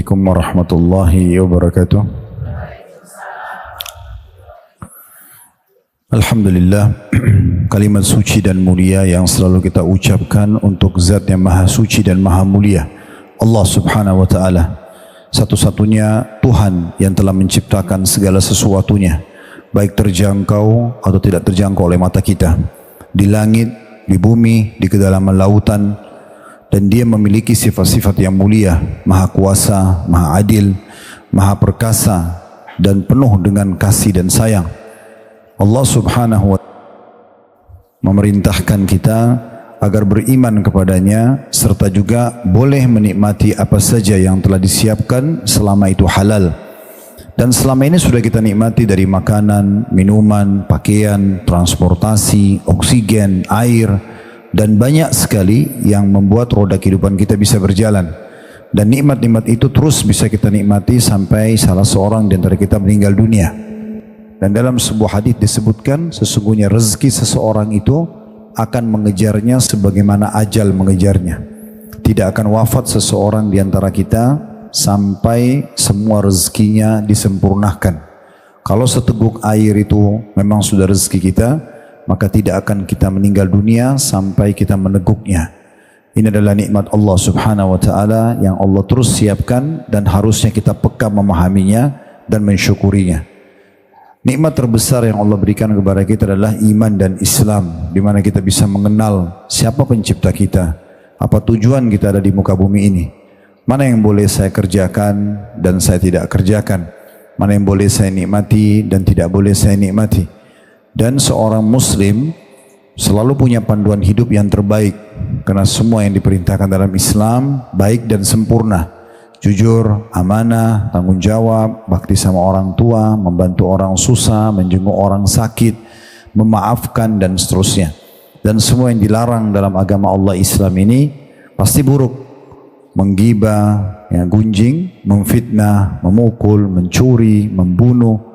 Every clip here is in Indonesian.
Assalamualaikum warahmatullahi wabarakatuh. Alhamdulillah, kalimat suci dan mulia yang selalu kita ucapkan untuk Zat yang Maha Suci dan Maha Mulia, Allah Subhanahu wa Ta'ala, satu-satunya Tuhan yang telah menciptakan segala sesuatunya, baik terjangkau atau tidak terjangkau oleh mata kita, di langit, di bumi, di kedalaman lautan. Dan dia memiliki sifat-sifat yang mulia, maha kuasa, maha adil, maha perkasa, dan penuh dengan kasih dan sayang. Allah Subhanahu wa Ta'ala memerintahkan kita agar beriman kepadanya, serta juga boleh menikmati apa saja yang telah disiapkan selama itu halal. Dan selama ini sudah kita nikmati dari makanan, minuman, pakaian, transportasi, oksigen, air, dan banyak sekali yang membuat roda kehidupan kita bisa berjalan. Dan nikmat-nikmat itu terus bisa kita nikmati sampai salah seorang di antara kita meninggal dunia. Dan dalam sebuah hadis disebutkan, sesungguhnya rezeki seseorang itu akan mengejarnya sebagaimana ajal mengejarnya. Tidak akan wafat seseorang di antara kita sampai semua rezekinya disempurnakan. Kalau seteguk air itu memang sudah rezeki kita, maka tidak akan kita meninggal dunia sampai kita meneguknya. Ini adalah nikmat Allah Subhanahu wa Ta'ala yang Allah terus siapkan, dan harusnya kita peka memahaminya dan mensyukurinya. Nikmat terbesar yang Allah berikan kepada kita adalah iman dan Islam, di mana kita bisa mengenal siapa pencipta kita, apa tujuan kita ada di muka bumi ini, mana yang boleh saya kerjakan dan saya tidak kerjakan, mana yang boleh saya nikmati dan tidak boleh saya nikmati. Dan seorang muslim selalu punya panduan hidup yang terbaik, karena semua yang diperintahkan dalam Islam baik dan sempurna. Jujur, amanah, tanggung jawab, bakti sama orang tua, membantu orang susah, menjenguk orang sakit, memaafkan, dan seterusnya. Dan semua yang dilarang dalam agama Allah Islam ini pasti buruk. Menggibah, gunjing, memfitnah, memukul, mencuri, membunuh.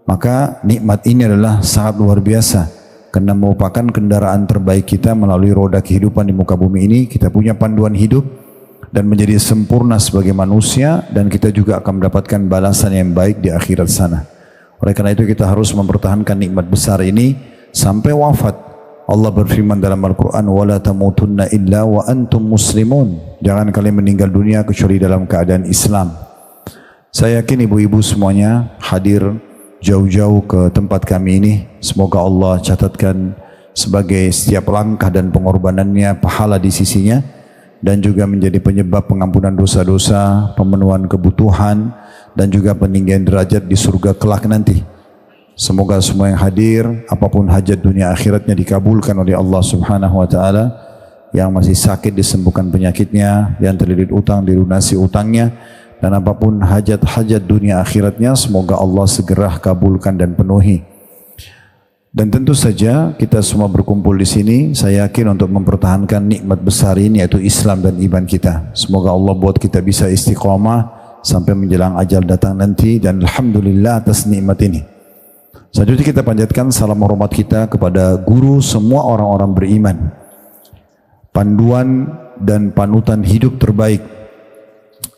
Maka nikmat ini adalah sangat luar biasa, karena merupakan kendaraan terbaik kita melalui roda kehidupan di muka bumi ini. Kita punya panduan hidup dan menjadi sempurna sebagai manusia, dan kita juga akan mendapatkan balasan yang baik di akhirat sana. Oleh karena itu kita harus mempertahankan nikmat besar ini sampai wafat. Allah berfirman dalam Al-Quran, وَلَا تَمُوتُنَّ إِلَّا وَأَنْتُمْ مُسْلِمُونَ. Jangan kalian meninggal dunia kecuali dalam keadaan Islam. Saya yakin ibu-ibu semuanya hadir jauh-jauh ke tempat kami ini. Semoga Allah catatkan sebagai setiap langkah dan pengorbanannya pahala di sisinya, dan juga menjadi penyebab pengampunan dosa-dosa, pemenuhan kebutuhan, dan juga peninggian derajat di surga kelak nanti. Semoga semua yang hadir, apapun hajat dunia akhiratnya, dikabulkan oleh Allah Subhanahu wa Ta'ala. Yang masih sakit disembuhkan penyakitnya, yang terlilit utang dilunasi utangnya, dan apapun hajat-hajat dunia akhiratnya, semoga Allah segera kabulkan dan penuhi. Dan tentu saja kita semua berkumpul di sini, saya yakin untuk mempertahankan nikmat besar ini, yaitu Islam dan iman kita. Semoga Allah buat kita bisa istiqamah sampai menjelang ajal datang nanti, dan alhamdulillah atas nikmat ini. Selanjutnya kita panjatkan salam hormat kita kepada guru semua orang-orang beriman, panduan dan panutan hidup terbaik,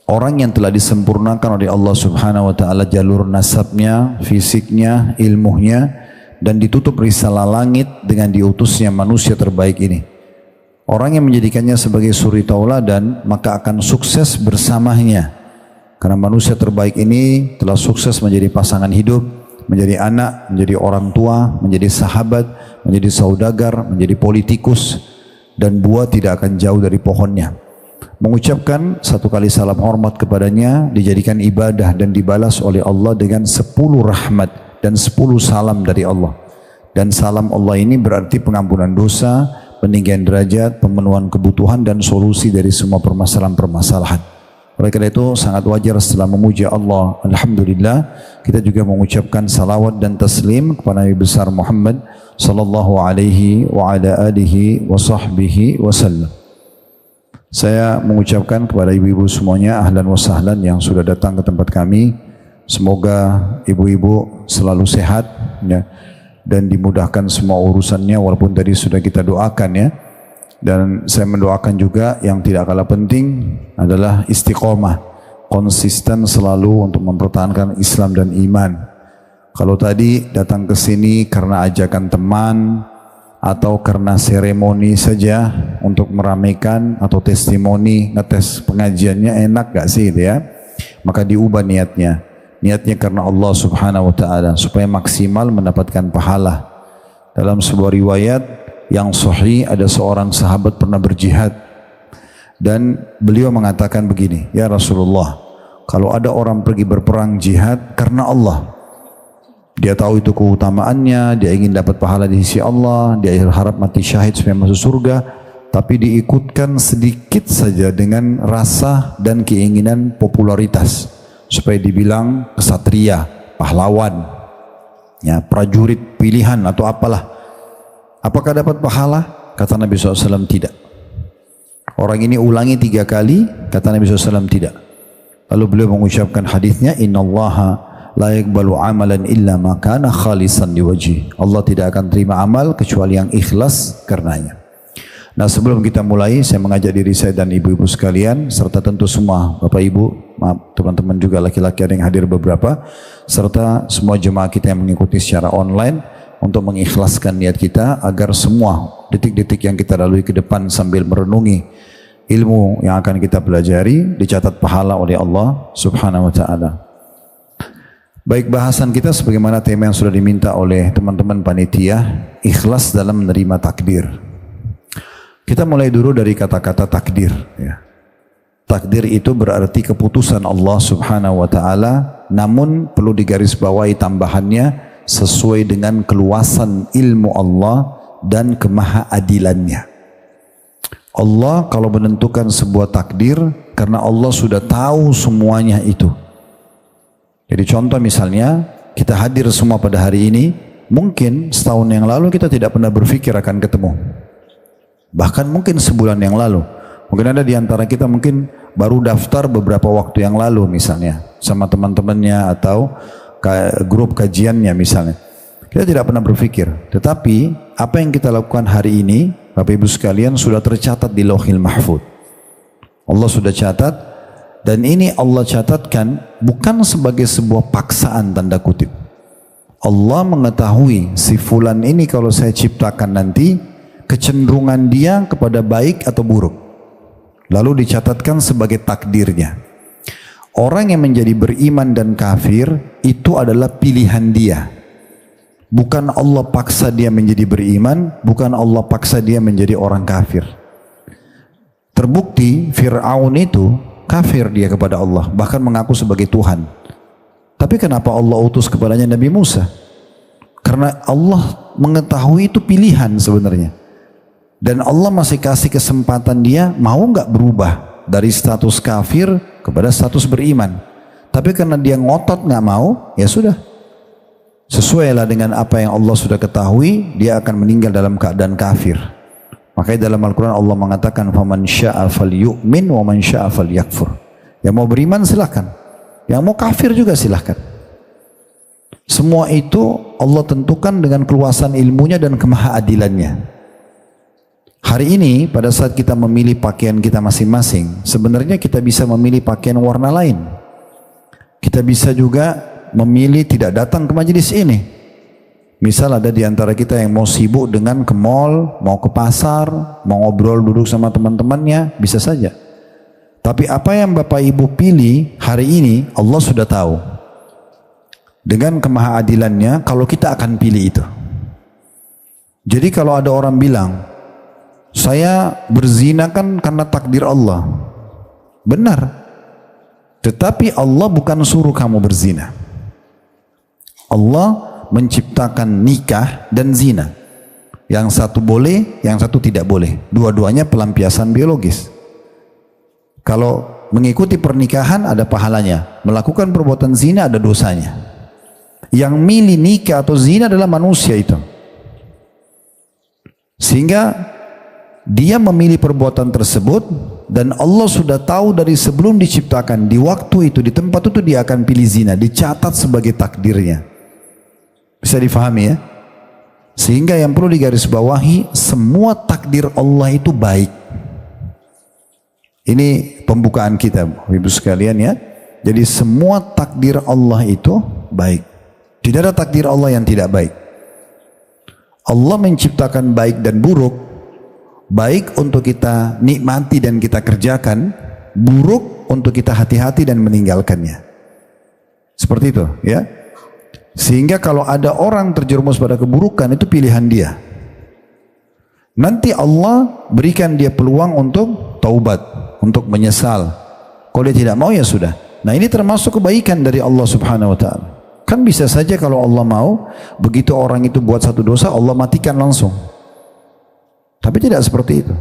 orang yang telah disempurnakan oleh Allah Subhanahu wa Ta'ala jalur nasabnya, fisiknya, ilmunya, dan ditutup risalah langit dengan diutusnya manusia terbaik ini. Orang yang menjadikannya sebagai suri tauladan, maka akan sukses bersamanya. Karena manusia terbaik ini telah sukses menjadi pasangan hidup, menjadi anak, menjadi orang tua, menjadi sahabat, menjadi saudagar, menjadi politikus, dan buah tidak akan jauh dari pohonnya. Mengucapkan satu kali salam hormat kepadanya dijadikan ibadah dan dibalas oleh Allah dengan 10 rahmat dan 10 salam dari Allah. Dan salam Allah ini berarti pengampunan dosa, peninggian derajat, pemenuhan kebutuhan, dan solusi dari semua permasalahan-permasalahan. Oleh karena itu sangat wajar setelah memuji Allah, alhamdulillah, kita juga mengucapkan salawat dan taslim kepada Nabi besar Muhammad sallallahu alaihi wa ala alihi wa sahbihi wasallam. Saya mengucapkan kepada ibu-ibu semuanya ahlan wa sahlan yang sudah datang ke tempat kami. Semoga ibu-ibu selalu sehat ya, dan dimudahkan semua urusannya, walaupun tadi sudah kita doakan ya. Dan saya mendoakan juga yang tidak kalah penting adalah istiqomah, konsisten selalu untuk mempertahankan Islam dan iman. Kalau tadi datang ke sini karena ajakan teman atau karena seremoni saja untuk meramaikan atau testimoni, ngetes pengajiannya enak gak sih itu ya, maka diubah niatnya. Niatnya karena Allah subhanahu wa ta'ala supaya maksimal mendapatkan pahala. Dalam sebuah riwayat yang sahih ada seorang sahabat pernah berjihad dan beliau mengatakan begini, ya Rasulullah, kalau ada orang pergi berperang jihad karena Allah, dia tahu itu keutamaannya, dia ingin dapat pahala di sisi Allah, dia harap mati syahid supaya masuk surga, tapi diikutkan sedikit saja dengan rasa dan keinginan popularitas supaya dibilang kesatria, pahlawan, ya, prajurit pilihan atau apalah. Apakah dapat pahala? Kata Nabi SAW, tidak. Orang ini ulangi 3 kali, kata Nabi SAW, tidak. Lalu beliau mengucapkan hadisnya, innallaha la yaqbalu amalan illa ma kana khalisan liwajhi. Allah tidak akan terima amal kecuali yang ikhlas karenanya. Nah, sebelum kita mulai, saya mengajak diri saya dan ibu-ibu sekalian, serta tentu semua bapak ibu, maaf teman-teman juga laki-laki ada yang hadir beberapa, serta semua jemaah kita yang mengikuti secara online, untuk mengikhlaskan niat kita agar semua detik-detik yang kita lalui ke depan sambil merenungi ilmu yang akan kita pelajari dicatat pahala oleh Allah subhanahu wa ta'ala. Baik, bahasan kita sebagaimana tema yang sudah diminta oleh teman-teman panitia, ikhlas dalam menerima takdir. Kita mulai dulu dari kata-kata takdir. Ya. Takdir itu berarti keputusan Allah subhanahu wa ta'ala, namun perlu digarisbawahi tambahannya sesuai dengan keluasan ilmu Allah dan kemahaadilannya. Allah kalau menentukan sebuah takdir, karena Allah sudah tahu semuanya itu. Jadi contoh misalnya, kita hadir semua pada hari ini, mungkin setahun yang lalu kita tidak pernah berpikir akan ketemu. Bahkan mungkin sebulan yang lalu. Mungkin ada di antara kita mungkin baru daftar beberapa waktu yang lalu misalnya, sama teman-temannya atau grup kajiannya misalnya. Kita tidak pernah berpikir. Tetapi apa yang kita lakukan hari ini, Bapak Ibu sekalian, sudah tercatat di Lauhil Mahfuz. Allah sudah catat, dan ini Allah catatkan bukan sebagai sebuah paksaan tanda kutip. Allah mengetahui si fulan ini kalau saya ciptakan nanti, kecenderungan dia kepada baik atau buruk. Lalu dicatatkan sebagai takdirnya. Orang yang menjadi beriman dan kafir itu adalah pilihan dia. Bukan Allah paksa dia menjadi beriman, bukan Allah paksa dia menjadi orang kafir. Terbukti Fir'aun itu kafir dia kepada Allah, bahkan mengaku sebagai Tuhan. Tapi kenapa Allah utus kepadanya Nabi Musa? Karena Allah mengetahui itu pilihan sebenarnya. Dan Allah masih kasih kesempatan dia, mau nggak berubah dari status kafir kepada status beriman. Tapi karena dia ngotot nggak mau, ya sudah. Sesuailah dengan apa yang Allah sudah ketahui, dia akan meninggal dalam keadaan kafir. Makanya dalam Al-Quran Allah mengatakan, "Faman syaa'a falyu'min wa man syaa'a falyakfur." Yang mau beriman silahkan, yang mau kafir juga silahkan. Semua itu Allah tentukan dengan keluasan ilmunya dan kemahaadilannya. Hari ini pada saat kita memilih pakaian kita masing-masing, sebenarnya kita bisa memilih pakaian warna lain. Kita bisa juga memilih tidak datang ke majelis ini. Misal ada di antara kita yang mau sibuk dengan ke mall, mau ke pasar, mau ngobrol duduk sama teman-temannya, bisa saja. Tapi apa yang Bapak Ibu pilih hari ini, Allah sudah tahu. Dengan kemahaadilannya, kalau kita akan pilih itu. Jadi kalau ada orang bilang, saya berzina kan karena takdir Allah. Benar. Tetapi Allah bukan suruh kamu berzina. Allah menciptakan nikah dan zina. Yang satu boleh, yang satu tidak boleh. Dua-duanya pelampiasan biologis. Kalau mengikuti pernikahan ada pahalanya. Melakukan perbuatan zina ada dosanya. Yang milih nikah atau zina adalah manusia itu. Sehingga dia memilih perbuatan tersebut, dan Allah sudah tahu dari sebelum diciptakan, di waktu itu, di tempat itu dia akan pilih zina, dicatat sebagai takdirnya. Bisa difahami ya? Sehingga yang perlu digarisbawahi, semua takdir Allah itu baik. Ini pembukaan kita, Ibu sekalian ya. Jadi semua takdir Allah itu baik. Tidak ada takdir Allah yang tidak baik. Allah menciptakan baik dan buruk. Baik untuk kita nikmati dan kita kerjakan, buruk untuk kita hati-hati dan meninggalkannya. Seperti itu, ya. Sehingga kalau ada orang terjerumus pada keburukan, itu pilihan dia. Nanti Allah berikan dia peluang untuk taubat, untuk menyesal. Kalau dia tidak mau, ya sudah. Nah, ini termasuk kebaikan dari Allah Subhanahu wa taala. Kan bisa saja kalau Allah mau, begitu orang itu buat satu dosa, Allah matikan langsung. Tapi tidak seperti itu.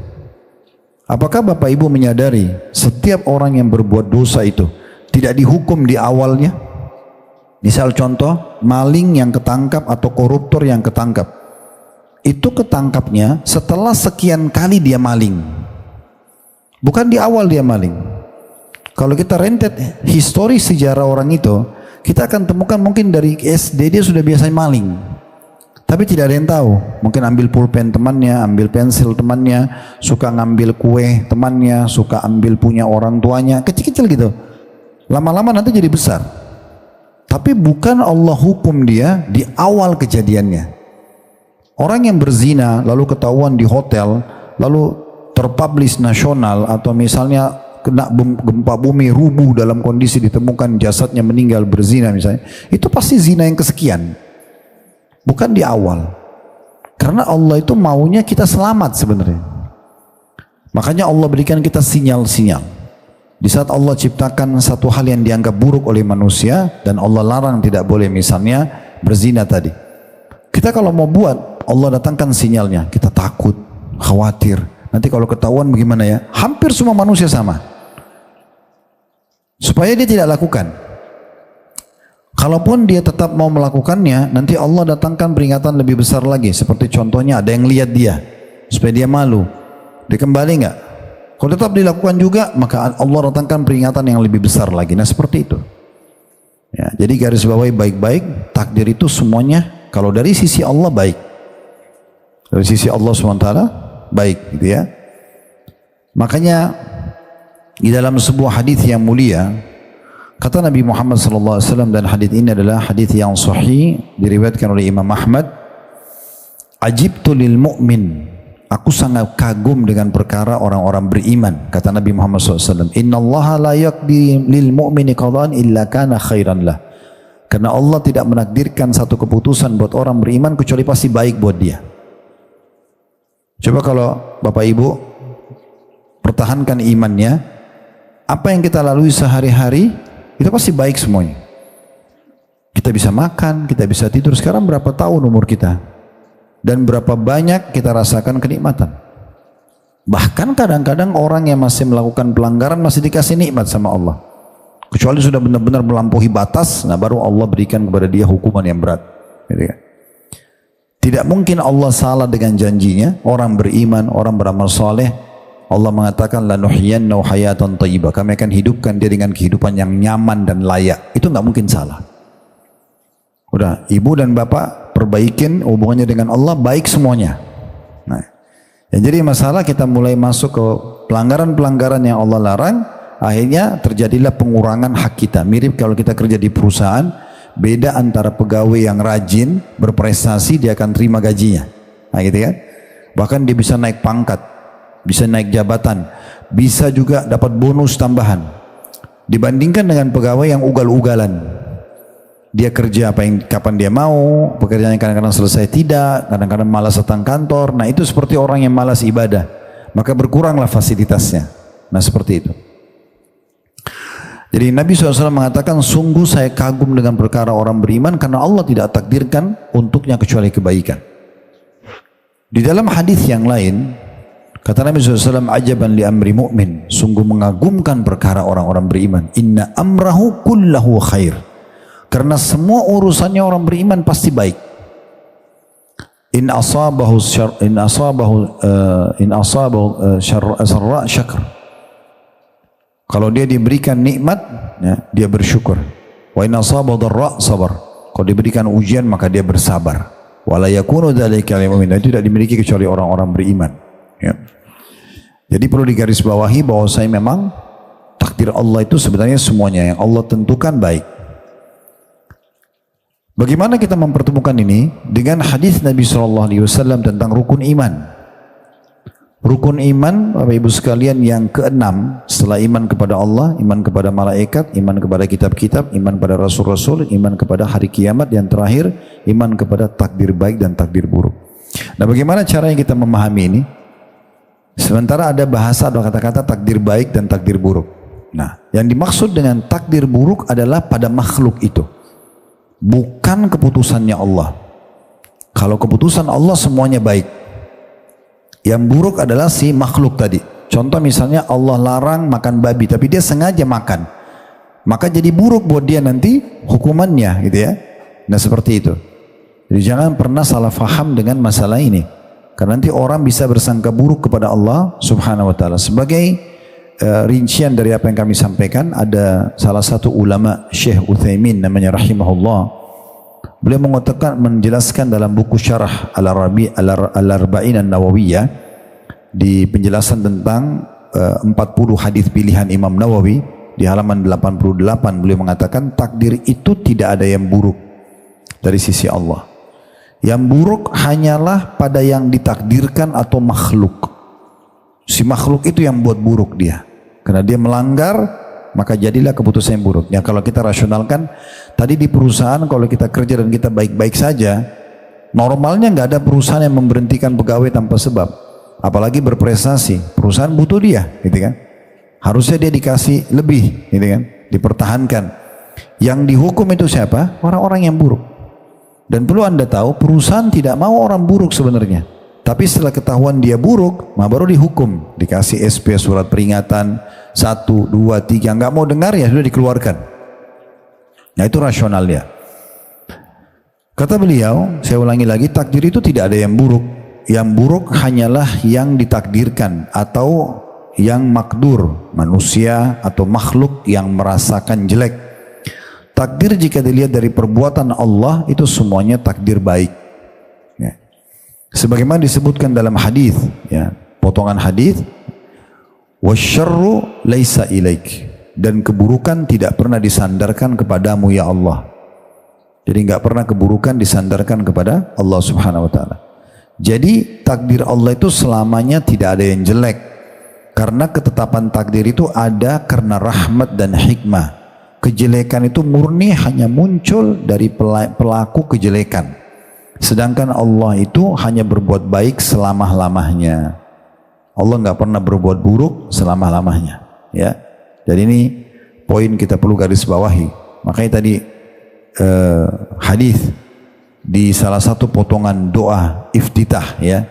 Apakah Bapak Ibu menyadari setiap orang yang berbuat dosa itu tidak dihukum di awalnya? Misal contoh, maling yang ketangkap atau koruptor yang ketangkap. Itu ketangkapnya setelah sekian kali dia maling. Bukan di awal dia maling. Kalau kita rentet histori sejarah orang itu, kita akan temukan mungkin dari SD dia sudah biasa maling. Tapi tidak ada yang tahu. Mungkin ambil pulpen temannya, ambil pensil temannya, suka ngambil kue temannya, suka ambil punya orang tuanya, kecil-kecil gitu. Lama-lama nanti jadi besar. Tapi bukan Allah hukum dia di awal kejadiannya. Orang yang berzina lalu ketahuan di hotel, lalu terpublish nasional, atau misalnya kena gempa bumi rubuh dalam kondisi ditemukan jasadnya meninggal berzina misalnya, itu pasti zina yang kesekian. Bukan di awal. Karena Allah itu maunya kita selamat sebenarnya. Makanya Allah berikan kita sinyal-sinyal. Di saat Allah ciptakan satu hal yang dianggap buruk oleh manusia dan Allah larang tidak boleh, misalnya berzina tadi. Kita kalau mau buat, Allah datangkan sinyalnya. Kita takut, khawatir. Nanti kalau ketahuan bagaimana ya? Hampir semua manusia sama. Supaya dia tidak lakukan. Kalaupun dia tetap mau melakukannya, nanti Allah datangkan peringatan lebih besar lagi. Seperti contohnya ada yang lihat dia, supaya dia malu. Dia kembali enggak? Kalau tetap dilakukan juga, maka Allah datangkan peringatan yang lebih besar lagi. Nah, seperti itu. Ya, jadi garis bawahi baik-baik, takdir itu semuanya kalau dari sisi Allah baik. Dari sisi Allah SWT baik, gitu ya. Makanya di dalam sebuah hadis yang mulia, kata Nabi Muhammad SAW, dan hadis ini adalah hadis yang sahih, diriwayatkan oleh Imam Ahmad, "Ajibtu lil mu'min." Aku sangat kagum dengan perkara orang-orang beriman. Kata Nabi Muhammad SAW, "Inna Allah la yaqdi lil mu'mini qadhan illa kana khairan lah." Karena Allah tidak menakdirkan satu keputusan buat orang beriman kecuali pasti baik buat dia. Coba kalau Bapak Ibu pertahankan imannya, apa yang kita lalui sehari-hari itu pasti baik semuanya. Kita bisa makan, kita bisa tidur. Sekarang berapa tahun umur kita? Dan berapa banyak kita rasakan kenikmatan. Bahkan kadang-kadang orang yang masih melakukan pelanggaran masih dikasih nikmat sama Allah. Kecuali sudah benar-benar melampaui batas, nah baru Allah berikan kepada dia hukuman yang berat. Gitu kan? Tidak mungkin Allah salah dengan janjinya. Orang beriman, orang beramal soleh, Allah mengatakan lanuhyiyannahu hayatan thayyibah. Kami akan hidupkan dia dengan kehidupan yang nyaman dan layak. Itu nggak mungkin salah. Udah, ibu dan bapak perbaikin hubungannya dengan Allah, baik semuanya. Nah, yang jadi masalah kita mulai masuk ke pelanggaran-pelanggaran yang Allah larang, akhirnya terjadilah pengurangan hak kita. Mirip kalau kita kerja di perusahaan, beda antara pegawai yang rajin, berprestasi, dia akan terima gajinya. Nah gitu kan. Bahkan dia bisa naik pangkat, bisa naik jabatan, bisa juga dapat bonus tambahan. Dibandingkan dengan pegawai yang ugal-ugalan. Dia kerja apa yang kapan dia mau, pekerjaannya kadang-kadang selesai tidak, kadang-kadang malas datang kantor. Nah itu seperti orang yang malas ibadah, maka berkuranglah fasilitasnya. Nah seperti itu. Jadi Nabi SAW mengatakan, sungguh saya kagum dengan perkara orang beriman karena Allah tidak takdirkan untuknya kecuali kebaikan. Di dalam hadis yang lain, kata Nabi SAW, ajaban li amri mu'min, sungguh mengagumkan perkara orang-orang beriman. Inna amrahu kullahu khair. Karena semua urusannya orang beriman pasti baik. In asabahu sarra syakr. Kalau dia diberikan nikmat, ya, dia bersyukur. Wa in asabahu dharra sabar. Kalau diberikan ujian maka dia bersabar. Wala yakunu dzalika lil mu'min. Itu tidak dimiliki kecuali orang-orang beriman. Ya. Jadi perlu digarisbawahi bahwa saya memang Takdir Allah itu sebenarnya semuanya yang Allah tentukan baik. Bagaimana kita mempertemukan ini? Dengan hadis Nabi SAW tentang rukun iman. Rukun iman, Bapak Ibu sekalian, yang keenam setelah iman kepada Allah, iman kepada malaikat, iman kepada kitab-kitab, iman kepada rasul-rasul, iman kepada hari kiamat, yang terakhir iman kepada takdir baik dan takdir buruk. Nah, bagaimana caranya kita memahami ini? Sementara ada bahasa atau kata-kata takdir baik dan takdir buruk. Nah, yang dimaksud dengan takdir buruk adalah pada makhluk itu, bukan keputusannya Allah. Kalau keputusan Allah semuanya baik. Yang buruk adalah si makhluk tadi. Contoh misalnya Allah larang makan babi, tapi dia sengaja makan, maka jadi buruk buat dia nanti hukumannya, gitu ya. Nah, seperti itu. Jadi jangan pernah salah faham dengan masalah ini, karena nanti orang bisa bersangka buruk kepada Allah Subhanahu wa taala. Sebagai rincian dari apa yang kami sampaikan, ada salah satu ulama, Syekh Utsaimin namanya rahimahullah. Beliau mengatakan, menjelaskan dalam buku Syarah Al-Arba'in An-Nawawiyah, di penjelasan tentang 40 hadis pilihan Imam Nawawi di halaman 88, beliau mengatakan takdir itu tidak ada yang buruk dari sisi Allah. Yang buruk hanyalah pada yang ditakdirkan atau makhluk. Si makhluk itu yang buat buruk dia, karena dia melanggar, maka jadilah keputusan yang buruk. Ya, kalau kita rasionalkan tadi di perusahaan, kalau kita kerja dan kita baik-baik saja, normalnya nggak ada perusahaan yang memberhentikan pegawai tanpa sebab, apalagi berprestasi. Perusahaan butuh dia, gitu kan? Harusnya dia dikasih lebih, gitu kan? Dipertahankan. Yang dihukum itu siapa? Orang-orang yang buruk. Dan perlu Anda tahu, perusahaan tidak mau orang buruk sebenarnya. Tapi setelah ketahuan dia buruk, baru dihukum, dikasih SP, surat peringatan 1, 2, 3, nggak mau dengar ya sudah dikeluarkan. Nah, itu rasional ya. Kata beliau, saya ulangi lagi, takdir itu tidak ada yang buruk. Yang buruk hanyalah yang ditakdirkan atau yang makdur, manusia atau makhluk yang merasakan jelek. Takdir jika dilihat dari perbuatan Allah itu semuanya takdir baik. Ya. Sebagaimana disebutkan dalam hadis, ya, potongan hadis, wasyarru laisa ilaik, dan keburukan tidak pernah disandarkan kepadamu ya Allah. Jadi nggak pernah keburukan disandarkan kepada Allah Subhanahu wa taala. Jadi takdir Allah itu selamanya tidak ada yang jelek, karena ketetapan takdir itu ada karena rahmat dan hikmah. Kejelekan itu murni hanya muncul dari pelaku kejelekan, sedangkan Allah itu hanya berbuat baik selama-lamanya. Allah nggak pernah berbuat buruk selama-lamanya, ya. Jadi ini poin kita perlu garis bawahi. Makanya tadi hadis di salah satu potongan doa iftitah, ya.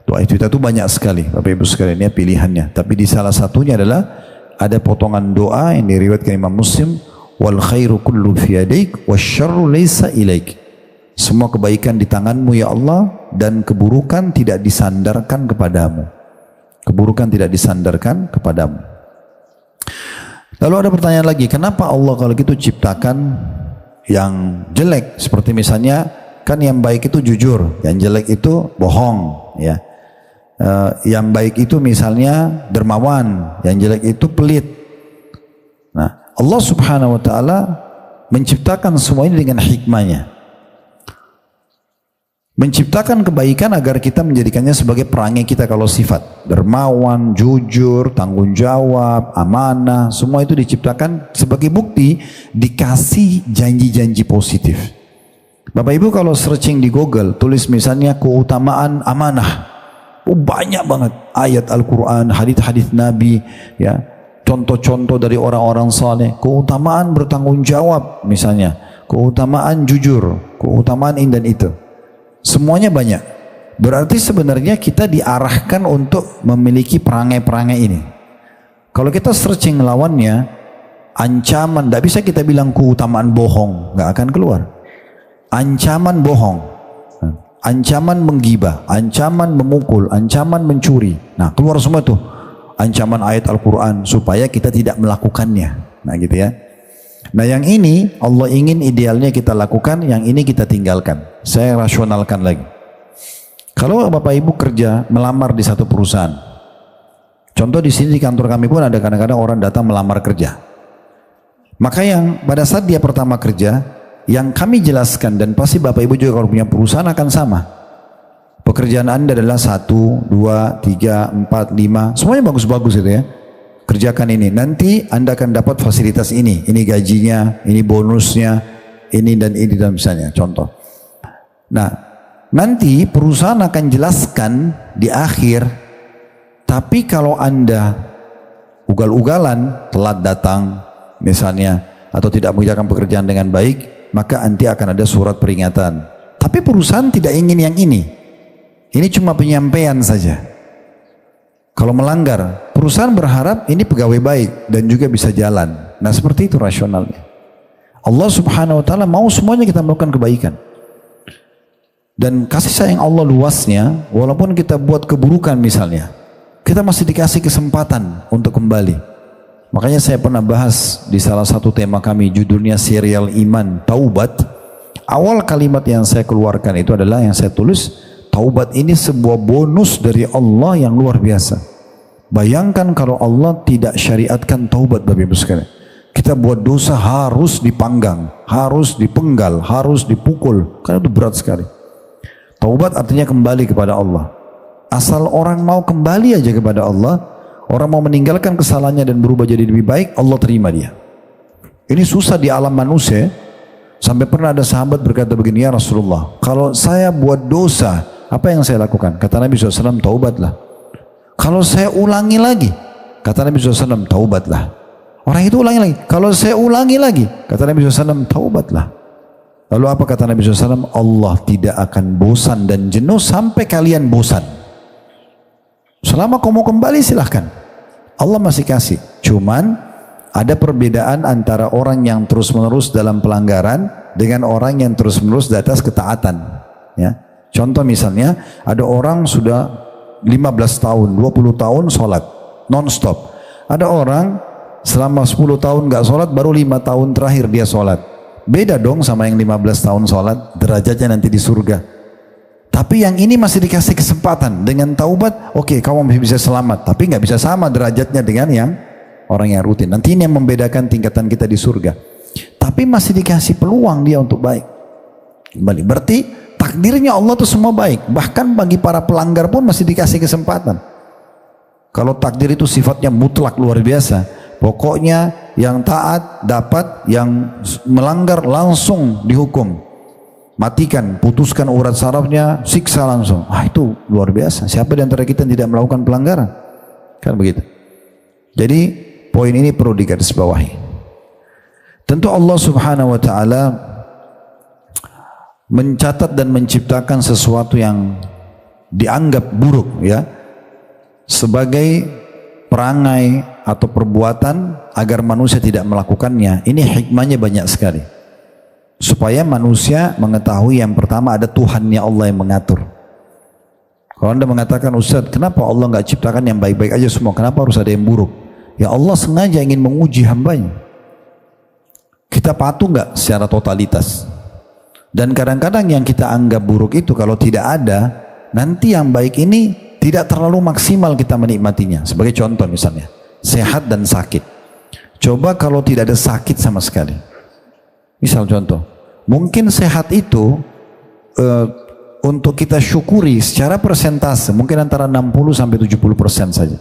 Doa iftitah itu banyak sekali, Bapak Ibu sekalian, ya, pilihannya. Tapi di salah satunya adalah ada potongan doa yang diriwayatkan Imam Muslim, wal khairu kullu fi yadaik wasyarru laysa ilaik. Semua kebaikan di tanganmu ya Allah, dan keburukan tidak disandarkan kepadamu. Keburukan tidak disandarkan kepadamu. Lalu ada pertanyaan lagi, kenapa Allah kalau gitu ciptakan yang jelek? Seperti misalnya, kan yang baik itu jujur, yang jelek itu bohong, ya. Yang baik itu misalnya dermawan, yang jelek itu pelit. Nah, Allah Subhanahu wa taala menciptakan semua ini dengan hikmahnya. Menciptakan kebaikan agar kita menjadikannya sebagai perangai kita kalau sifat. Dermawan, jujur, tanggung jawab, amanah, semua itu diciptakan sebagai bukti dikasih janji-janji positif. Bapak Ibu kalau searching di Google, tulis misalnya keutamaan amanah. Oh, banyak banget ayat Al-Quran, hadis-hadis Nabi, ya, contoh-contoh dari orang-orang saleh. Keutamaan bertanggung jawab misalnya, keutamaan jujur, keutamaan ini dan itu. Semuanya banyak. Berarti sebenarnya kita diarahkan untuk memiliki perangai-perangai ini. Kalau kita searching lawannya, ancaman, tidak bisa kita bilang keutamaan bohong, nggak akan keluar. Ancaman bohong, ancaman menggibah, ancaman memukul, ancaman mencuri. Nah, keluar semua tuh ancaman ayat Al-Quran supaya kita tidak melakukannya. Nah, gitu ya. Nah, yang ini Allah ingin idealnya kita lakukan, yang ini kita tinggalkan. Saya rasionalkan lagi. Kalau Bapak Ibu kerja melamar di satu perusahaan, Contoh di sini di kantor kami pun ada kadang-kadang orang datang melamar kerja. Maka yang pada saat dia pertama kerja, yang kami jelaskan dan pasti Bapak Ibu juga kalau punya perusahaan akan sama. Pekerjaan Anda adalah 1, 2, 3, 4, 5, semuanya bagus-bagus itu ya. Kerjakan ini, nanti Anda akan dapat fasilitas ini gajinya, ini bonusnya, ini dan misalnya, contoh. Nah, nanti perusahaan akan jelaskan di akhir, tapi kalau Anda ugal-ugalan, telat datang misalnya, atau tidak mengerjakan pekerjaan dengan baik, maka nanti akan ada surat peringatan. Tapi perusahaan tidak ingin yang ini. Ini cuma penyampaian saja. Kalau melanggar, perusahaan berharap ini pegawai baik dan juga bisa jalan. Nah seperti itu rasionalnya. Allah subhanahu wa ta'ala mau semuanya kita melakukan kebaikan. Dan kasih sayang Allah luasnya, walaupun kita buat keburukan misalnya, kita masih dikasih kesempatan untuk kembali. Makanya saya pernah bahas di salah satu tema kami, judulnya serial iman, taubat. Awal kalimat yang saya keluarkan itu adalah yang saya tulis, taubat ini sebuah bonus dari Allah yang luar biasa. Bayangkan kalau Allah tidak syariatkan taubat Bapak Ibu sekalian. Kita buat dosa harus dipanggang, harus dipenggal, harus dipukul. Karena itu berat sekali. Taubat artinya kembali kepada Allah. Asal orang mau kembali aja kepada Allah, orang mau meninggalkan kesalahannya dan berubah jadi lebih baik, Allah terima dia. Ini susah di alam manusia. Sampai pernah ada sahabat berkata begini, ya Rasulullah, kalau saya buat dosa, apa yang saya lakukan? Kata Nabi SAW, taubatlah. Kalau saya ulangi lagi, kata Nabi SAW, taubatlah. Orang itu ulangi lagi. Kalau saya ulangi lagi, kata Nabi SAW, taubatlah. Lalu apa kata Nabi SAW? Allah tidak akan bosan dan jenuh sampai kalian bosan. Selama kau mau kembali silahkan. Allah masih kasih. Cuman ada perbedaan antara orang yang terus-menerus dalam pelanggaran dengan orang yang terus-menerus di atas ketaatan. Ya. Contoh misalnya, ada orang sudah 15 tahun, 20 tahun sholat non-stop. Ada orang selama 10 tahun gak sholat, baru 5 tahun terakhir dia sholat. Beda dong sama yang 15 tahun sholat, derajatnya nanti di surga. Tapi yang ini masih dikasih kesempatan dengan taubat, oke, kamu masih bisa selamat, tapi gak bisa sama derajatnya dengan yang orang yang rutin. Nanti ini yang membedakan tingkatan kita di surga. Tapi masih dikasih peluang dia untuk baik. Kembali, berarti takdirnya Allah itu semua baik. Bahkan bagi para pelanggar pun masih dikasih kesempatan. Kalau takdir itu sifatnya mutlak luar biasa, pokoknya yang taat dapat, yang melanggar langsung dihukum, matikan, putuskan urat sarafnya, siksa langsung. Itu luar biasa. Siapa di antara kita yang tidak melakukan pelanggaran? Kan begitu. Jadi poin ini perlu digarisbawahi. Tentu Allah subhanahu wa ta'ala mencatat dan menciptakan sesuatu yang dianggap buruk ya, sebagai perangai atau perbuatan agar manusia tidak melakukannya. Ini hikmahnya banyak sekali, supaya manusia mengetahui yang pertama ada Tuhannya Allah yang mengatur. Kalau Anda mengatakan, Ustaz, kenapa Allah nggak ciptakan yang baik-baik aja semua, kenapa harus ada yang buruk? Ya Allah sengaja ingin menguji hambanya. Kita patuh nggak secara totalitas? Dan kadang-kadang yang kita anggap buruk itu kalau tidak ada, nanti yang baik ini tidak terlalu maksimal kita menikmatinya. Sebagai contoh misalnya, sehat dan sakit. Coba kalau tidak ada sakit sama sekali. Misal contoh, mungkin sehat itu untuk kita syukuri secara persentase mungkin antara 60-70% saja.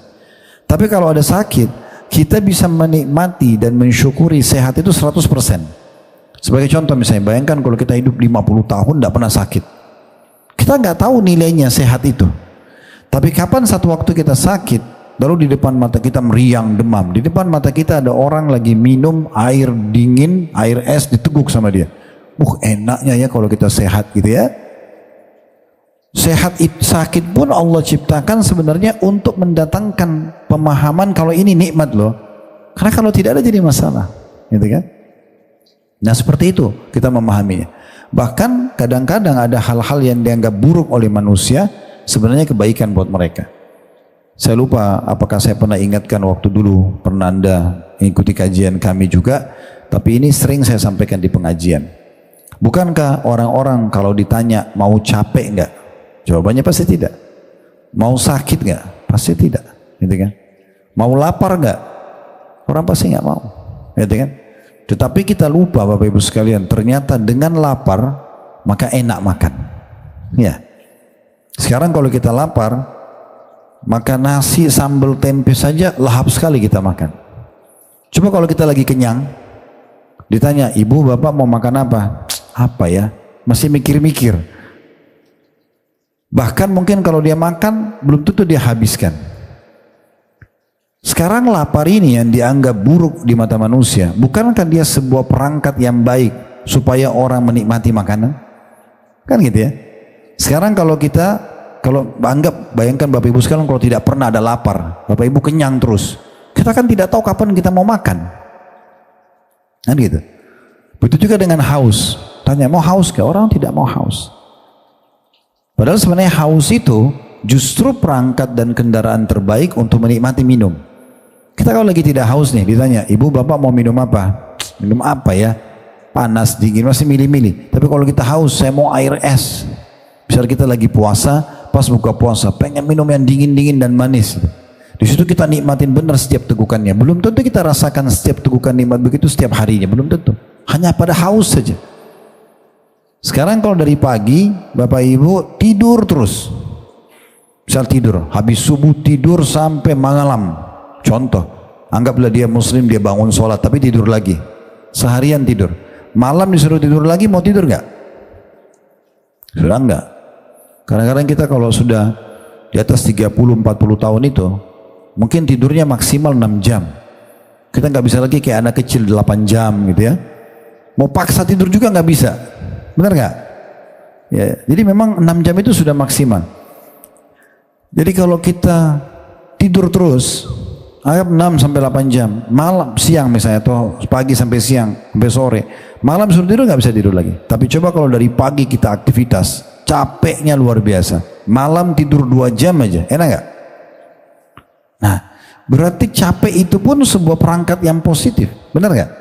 Tapi kalau ada sakit, kita bisa menikmati dan mensyukuri sehat itu 100%. Sebagai contoh misalnya, bayangkan kalau kita hidup 50 tahun tidak pernah sakit. Kita nggak tahu nilainya sehat itu. Tapi kapan satu waktu kita sakit, lalu di depan mata kita meriang, demam. Di depan mata kita ada orang lagi minum air dingin, air es diteguk sama dia. Enaknya ya kalau kita sehat gitu ya. Sehat sakit pun Allah ciptakan sebenarnya untuk mendatangkan pemahaman kalau ini nikmat loh. Karena kalau tidak ada jadi masalah, gitu kan? Nah seperti itu kita memahaminya. Bahkan kadang-kadang ada hal-hal yang dianggap buruk oleh manusia, sebenarnya kebaikan buat mereka. Saya lupa apakah saya pernah ingatkan waktu dulu pernah Anda mengikuti kajian kami juga, tapi ini sering saya sampaikan di pengajian. Bukankah orang-orang kalau ditanya mau capek enggak? Jawabannya pasti tidak. Mau sakit enggak? Pasti tidak, gitu kan? Mau lapar nggak? Orang pasti nggak mau, gitu kan? Tetapi kita lupa Bapak Ibu sekalian, ternyata dengan lapar maka enak makan. Ya. Sekarang kalau kita lapar, maka nasi sambal tempe saja lahap sekali kita makan. Coba kalau kita lagi kenyang, ditanya, ibu bapak mau makan apa? Apa ya? Masih mikir-mikir. Bahkan mungkin kalau dia makan, belum tentu dia habiskan. Sekarang lapar ini yang dianggap buruk di mata manusia, bukankah dia sebuah perangkat yang baik supaya orang menikmati makanan? Kan gitu ya. Sekarang kalau bayangkan Bapak Ibu sekalian kalau tidak pernah ada lapar, Bapak Ibu kenyang terus, kita kan tidak tahu kapan kita mau makan. Kan gitu. Begitu juga dengan haus. Tanya, mau haus gak? Orang tidak mau haus. Padahal sebenarnya haus itu justru perangkat dan kendaraan terbaik untuk menikmati minum. Kita kalau lagi tidak haus nih, ditanya, ibu bapak mau minum apa? Minum apa ya? Panas, dingin, masih milih-milih. Tapi kalau kita haus, saya mau air es. Misal kita lagi puasa, pas buka puasa, pengen minum yang dingin-dingin dan manis. Di situ kita nikmatin benar setiap tegukannya. Belum tentu kita rasakan setiap tegukan nikmat begitu setiap harinya, belum tentu. Hanya pada haus saja. Sekarang kalau dari pagi, Bapak Ibu tidur terus. Misal tidur, habis subuh tidur sampai malam. Contoh, anggaplah dia muslim, dia bangun sholat, tapi tidur lagi. Seharian tidur. Malam disuruh tidur lagi, mau tidur nggak? Sudah enggak. Kadang-kadang kita kalau sudah di atas 30-40 tahun itu, mungkin tidurnya maksimal 6 jam. Kita nggak bisa lagi kayak anak kecil 8 jam gitu ya. Mau paksa tidur juga nggak bisa. Benar nggak? Ya, jadi memang 6 jam itu sudah maksimal. Jadi kalau kita tidur terus, anggap 6 sampai 8 jam, malam, siang misalnya, atau pagi sampai siang, sampai sore, malam suruh tidur nggak bisa tidur lagi. Tapi coba kalau dari pagi kita aktivitas, capeknya luar biasa, malam tidur 2 jam aja, enak nggak? Nah, berarti capek itu pun sebuah perangkat yang positif, benar nggak?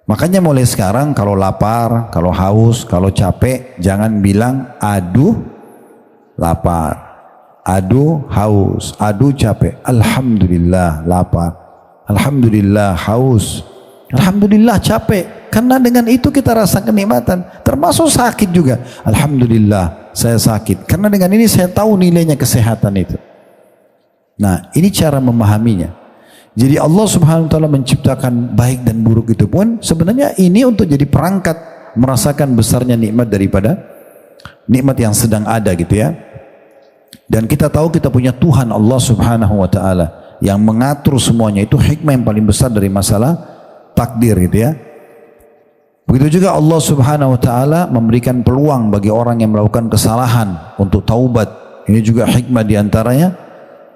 Makanya mulai sekarang kalau lapar, kalau haus, kalau capek, jangan bilang aduh lapar, aduh haus, aduh capek. Alhamdulillah lapar, alhamdulillah haus, alhamdulillah capek. Karena dengan itu kita rasa kenikmatan, termasuk sakit juga. Alhamdulillah saya sakit, karena dengan ini saya tahu nilainya kesehatan itu. Nah, ini cara memahaminya. Jadi Allah Subhanahu wa taala menciptakan baik dan buruk itu pun sebenarnya ini untuk jadi perangkat merasakan besarnya nikmat daripada nikmat yang sedang ada gitu ya. Dan kita tahu kita punya Tuhan Allah Subhanahu wa taala yang mengatur semuanya. Itu hikmah yang paling besar dari masalah takdir gitu ya. Begitu juga Allah Subhanahu wa taala memberikan peluang bagi orang yang melakukan kesalahan untuk taubat. Ini juga hikmah diantaranya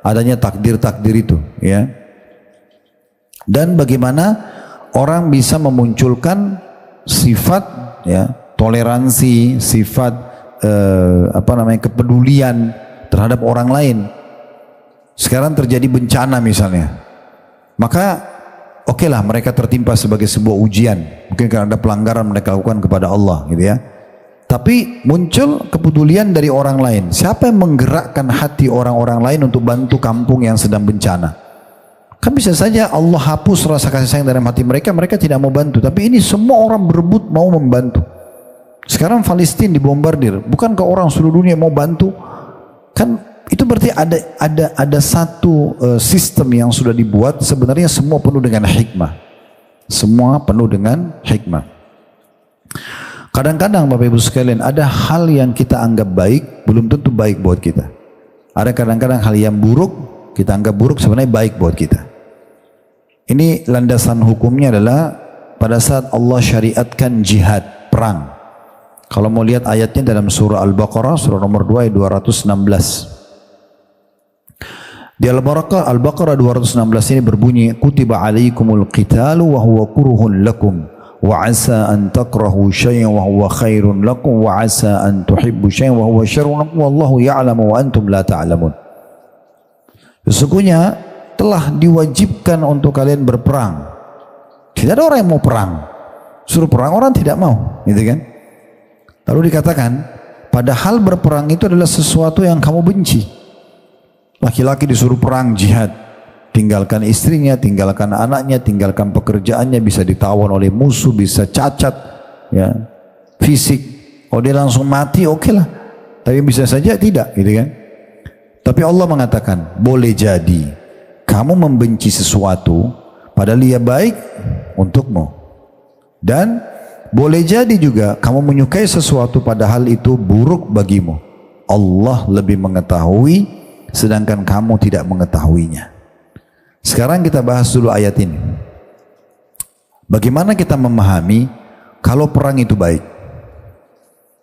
adanya takdir-takdir itu ya. Dan bagaimana orang bisa memunculkan sifat ya, toleransi, sifat kepedulian terhadap orang lain. Sekarang terjadi bencana misalnya, maka okelah mereka tertimpa sebagai sebuah ujian, mungkin karena ada pelanggaran mereka lakukan kepada Allah gitu ya. Tapi muncul kepedulian dari orang lain. Siapa yang menggerakkan hati orang-orang lain untuk bantu kampung yang sedang bencana? Kan bisa saja Allah hapus rasa kasih sayang dalam hati mereka, mereka tidak mau bantu. Tapi ini semua orang berebut mau membantu. Sekarang Palestina dibombardir, bukankah orang seluruh dunia mau bantu? Kan itu berarti ada satu sistem yang sudah dibuat, sebenarnya semua penuh dengan hikmah. Semua penuh dengan hikmah. Kadang-kadang Bapak Ibu sekalian, ada hal yang kita anggap baik belum tentu baik buat kita. Ada kadang-kadang hal yang buruk kita anggap buruk sebenarnya baik buat kita. Ini landasan hukumnya adalah pada saat Allah syariatkan jihad, perang. Kalau mau lihat ayatnya dalam surah Al-Baqarah, surah nomor 2 ayat 216. Di Al-Baqarah 216 ini berbunyi, kutiba alaikumul qitalu wa huwa kurhun lakum wa asa an takrahu syai'an wa huwa khairun lakum wa asa an tuhibbu syai'an wa huwa syarrun lakum wallahu ya'lamu wa antum la ta'lamun. Sesungguhnya telah diwajibkan untuk kalian berperang. Tidak ada orang yang mau perang. Suruh perang orang tidak mau, gitu kan? Lalu dikatakan, padahal berperang itu adalah sesuatu yang kamu benci. Laki-laki disuruh perang jihad, tinggalkan istrinya, tinggalkan anaknya, tinggalkan pekerjaannya, bisa ditawan oleh musuh, bisa cacat, ya, fisik. Kalau dia langsung mati, oke lah. Tapi bisa saja tidak, gitu kan? Tapi Allah mengatakan, boleh jadi kamu membenci sesuatu, padahal dia baik untukmu. Dan boleh jadi juga kamu menyukai sesuatu, padahal itu buruk bagimu. Allah lebih mengetahui, sedangkan kamu tidak mengetahuinya. Sekarang kita bahas dulu ayat ini. Bagaimana kita memahami kalau perang itu baik?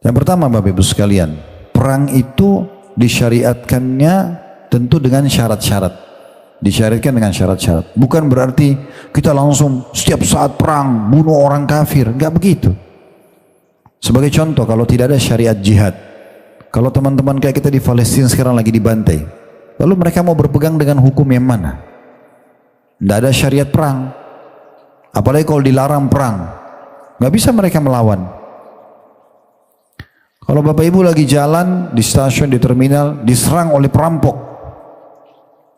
Yang pertama, Bapak Ibu sekalian, perang itu disyariatkannya tentu dengan syarat-syarat. Disyariatkan dengan syarat-syarat. Bukan berarti kita langsung setiap saat perang bunuh orang kafir, enggak begitu. Sebagai contoh, kalau tidak ada syariat jihad, kalau teman-teman kayak kita di Palestina sekarang lagi dibantai, lalu mereka mau berpegang dengan hukum yang mana? Tidak ada syariat perang. Apalagi kalau dilarang perang, nggak bisa mereka melawan. Kalau Bapak Ibu lagi jalan di stasiun, di terminal, diserang oleh perampok,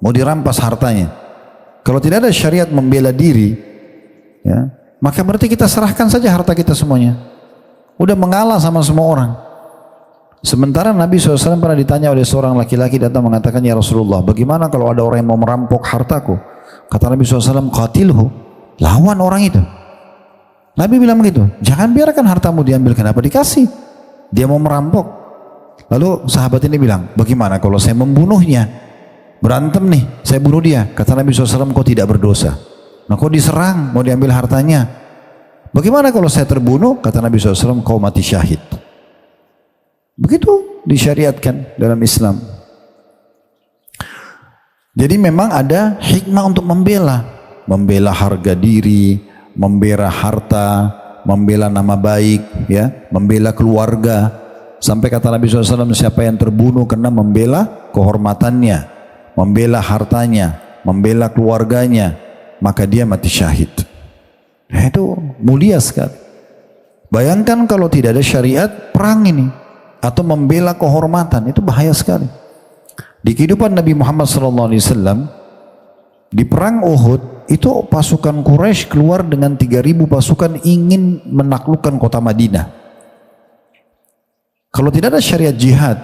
mau dirampas hartanya. Kalau tidak ada syariat membela diri, ya, maka berarti kita serahkan saja harta kita semuanya. Udah mengalah sama semua orang. Sementara Nabi SAW pernah ditanya oleh seorang laki-laki datang mengatakan, ya Rasulullah, bagaimana kalau ada orang yang mau merampok hartaku? Kata Nabi SAW, qatilhu, lawan orang itu. Nabi bilang begitu, jangan biarkan hartamu diambil, kenapa dikasih? Dia mau merampok. Lalu sahabat ini bilang, bagaimana kalau saya membunuhnya? Berantem nih, saya bunuh dia. Kata Nabi SAW, kau tidak berdosa. Nah, kau diserang, mau diambil hartanya. Bagaimana kalau saya terbunuh? Kata Nabi SAW, kau mati syahid. Begitu disyariatkan dalam Islam. Jadi memang ada hikmah untuk membela harga diri, membela harta, membela nama baik, ya, membela keluarga. Sampai kata Nabi SAW, siapa yang terbunuh karena membela kehormatannya, membela hartanya, membela keluarganya, maka dia mati syahid. Nah, itu mulia sekali. Bayangkan kalau tidak ada syariat perang ini, atau membela kehormatan, itu bahaya sekali. Di kehidupan Nabi Muhammad SAW, di perang Uhud, itu pasukan Quraisy keluar dengan 3.000 pasukan ingin menaklukkan kota Madinah. Kalau tidak ada syariat jihad,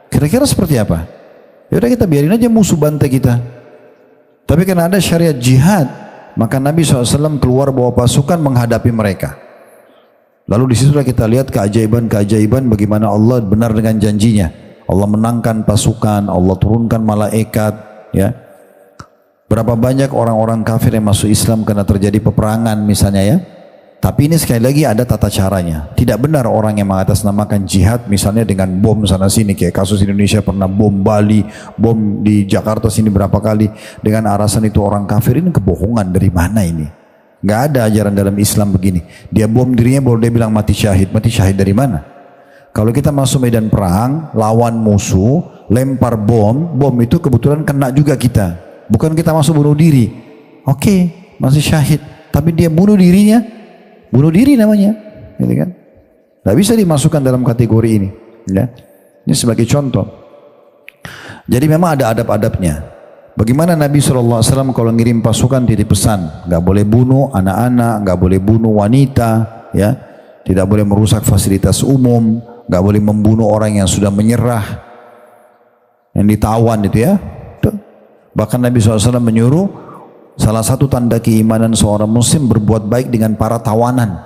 kira-kira seperti apa? Ya udah, kita biarin aja musuh bantai kita. Tapi karena ada syariat jihad, maka Nabi SAW keluar bawa pasukan menghadapi mereka. Lalu disitulah kita lihat keajaiban-keajaiban bagaimana Allah benar dengan janjinya. Allah menangkan pasukan, Allah turunkan malaikat, ya. Berapa banyak orang-orang kafir yang masuk Islam karena terjadi peperangan misalnya, ya. Tapi ini sekali lagi ada tata caranya. Tidak benar orang yang mengatasnamakan jihad misalnya dengan bom sana sini, kayak kasus Indonesia pernah bom Bali, bom di Jakarta sini berapa kali dengan alasan itu orang kafir. Ini kebohongan dari mana ini? Nggak ada ajaran dalam Islam begini. Dia bom dirinya baru dia bilang mati syahid. Mati syahid dari mana? Kalau kita masuk medan perang, lawan musuh, lempar bom, bom itu kebetulan kena juga kita. Bukan kita masuk bunuh diri. Oke, masih syahid. Tapi dia bunuh dirinya, bunuh diri namanya. Gitu kan? Nggak bisa dimasukkan dalam kategori ini. Ya. Ini sebagai contoh. Jadi memang ada adab-adabnya. Bagaimana Nabi SAW kalau ngirim pasukan titip pesan, nggak boleh bunuh anak-anak, nggak boleh bunuh wanita, ya, tidak boleh merusak fasilitas umum, nggak boleh membunuh orang yang sudah menyerah, yang ditawan itu, ya. Bahkan Nabi SAW menyuruh salah satu tanda keimanan seorang muslim berbuat baik dengan para tawanan.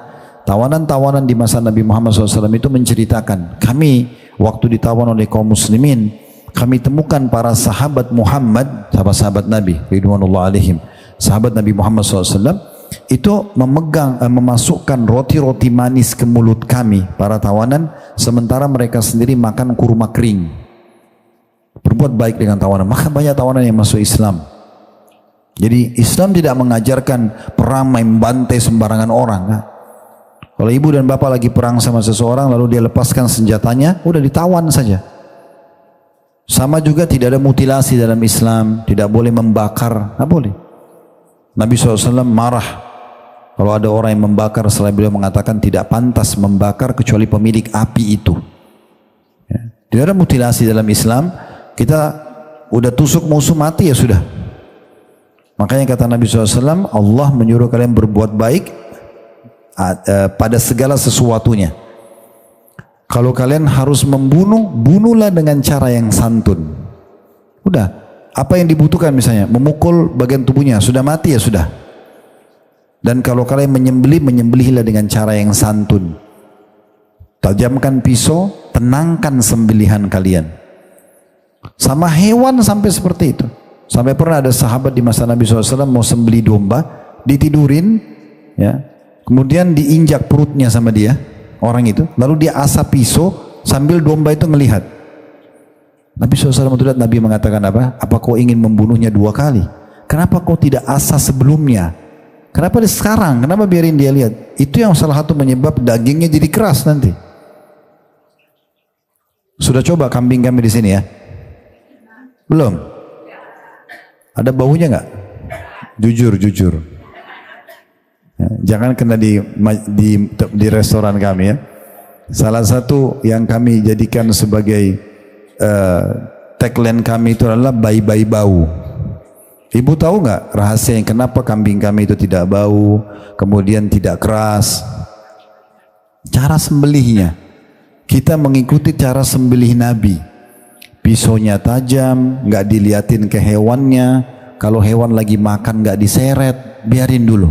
Tawanan-tawanan di masa Nabi Muhammad SAW itu menceritakan, kami waktu ditawan oleh kaum muslimin, kami temukan para sahabat Muhammad, sahabat-sahabat Nabi, ridwanullah alaihim, sahabat Nabi Muhammad SAW, itu memasukkan roti-roti manis ke mulut kami, para tawanan, sementara mereka sendiri makan kurma kering. Berbuat baik dengan tawanan, maka banyak tawanan yang masuk Islam. Jadi Islam tidak mengajarkan perang main bantai sembarangan orang. Nah, kalau ibu dan bapak lagi perang sama seseorang, lalu dia lepaskan senjatanya, udah ditawan saja. Sama juga tidak ada mutilasi dalam Islam, tidak boleh membakar, tidak boleh. Nabi SAW marah kalau ada orang yang membakar, setelah beliau mengatakan tidak pantas membakar kecuali pemilik api itu. Ya. Tidak ada mutilasi dalam Islam. Kita udah tusuk musuh mati, ya sudah. Makanya kata Nabi SAW, Allah menyuruh kalian berbuat baik pada segala sesuatunya. Kalau kalian harus membunuh, bunuhlah dengan cara yang santun. Udah, apa yang dibutuhkan misalnya, memukul bagian tubuhnya, sudah mati ya sudah. Dan kalau kalian menyembelih, menyembelihlah dengan cara yang santun. Tajamkan pisau, tenangkan sembelihan kalian. Sama hewan sampai seperti itu. Sampai pernah ada sahabat di masa Nabi SAW mau sembelih domba, ditidurin, ya, kemudian diinjak perutnya sama dia, orang itu, lalu dia asap pisau sambil domba itu melihat. Nabi SAW lihat, Nabi mengatakan apa? Apa kau ingin membunuhnya 2 kali? Kenapa kau tidak asa sebelumnya? Kenapa sekarang? Kenapa biarin dia lihat? Itu yang salah satu menyebab dagingnya jadi keras nanti. Sudah coba kambing kami di sini ya? Belum? Ada baunya nggak? Jujur. Ya, jangan kena di restoran kami ya. Salah satu yang kami jadikan sebagai tagline kami itu adalah bayi-bayi bau. Ibu tahu nggak rahasianya kenapa kambing kami itu tidak bau, kemudian tidak keras? Cara sembelihnya. Kita mengikuti cara sembelih Nabi. Pisaunya tajam, nggak diliatin ke hewannya. Kalau hewan lagi makan nggak diseret, biarin dulu.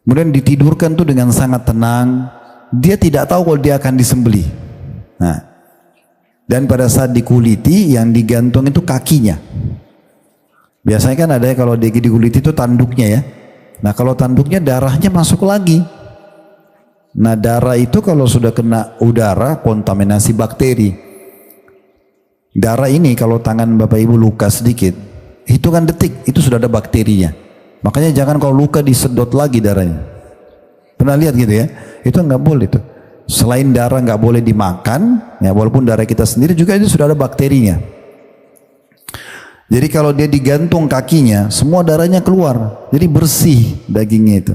Kemudian ditidurkan tuh dengan sangat tenang. Dia tidak tahu kalau dia akan disembelih. Nah, dan pada saat dikuliti, yang digantung itu kakinya. Biasanya kan ada ya kalau dikuliti itu tanduknya ya. Nah kalau tanduknya darahnya masuk lagi. Nah darah itu kalau sudah kena udara, kontaminasi bakteri. Darah ini kalau tangan Bapak Ibu luka sedikit, hitungan detik itu sudah ada bakterinya. Makanya jangan kalau luka disedot lagi darahnya. Pernah lihat gitu ya? Itu nggak boleh tuh. Selain darah nggak boleh dimakan, ya walaupun darah kita sendiri juga itu sudah ada bakterinya. Jadi kalau dia digantung kakinya, semua darahnya keluar. Jadi bersih dagingnya itu.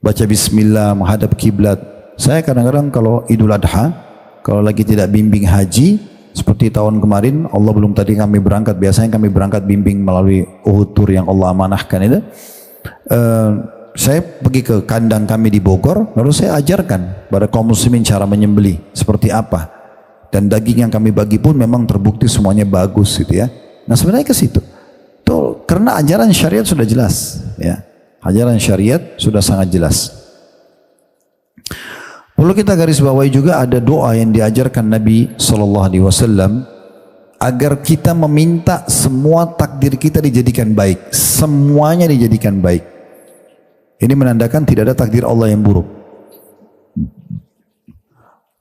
Baca bismillah, menghadap kiblat. Saya kadang-kadang kalau Idul Adha, kalau lagi tidak bimbing haji, seperti tahun kemarin, Allah belum tadi kami berangkat, biasanya kami berangkat bimbing melalui Uhud Tour yang Allah amanahkan itu. Saya pergi ke kandang kami di Bogor, lalu saya ajarkan pada kaum muslimin cara menyembelih, seperti apa. Dan daging yang kami bagi pun memang terbukti semuanya bagus gitu ya. Nah sebenarnya ke situ. Tuh, karena ajaran syariat sudah jelas. Ya. Ajaran syariat sudah sangat jelas. Perlu kita garis bawahi juga ada doa yang diajarkan Nabi SAW agar kita meminta semua takdir kita dijadikan baik, semuanya dijadikan baik. Ini menandakan tidak ada takdir Allah yang buruk.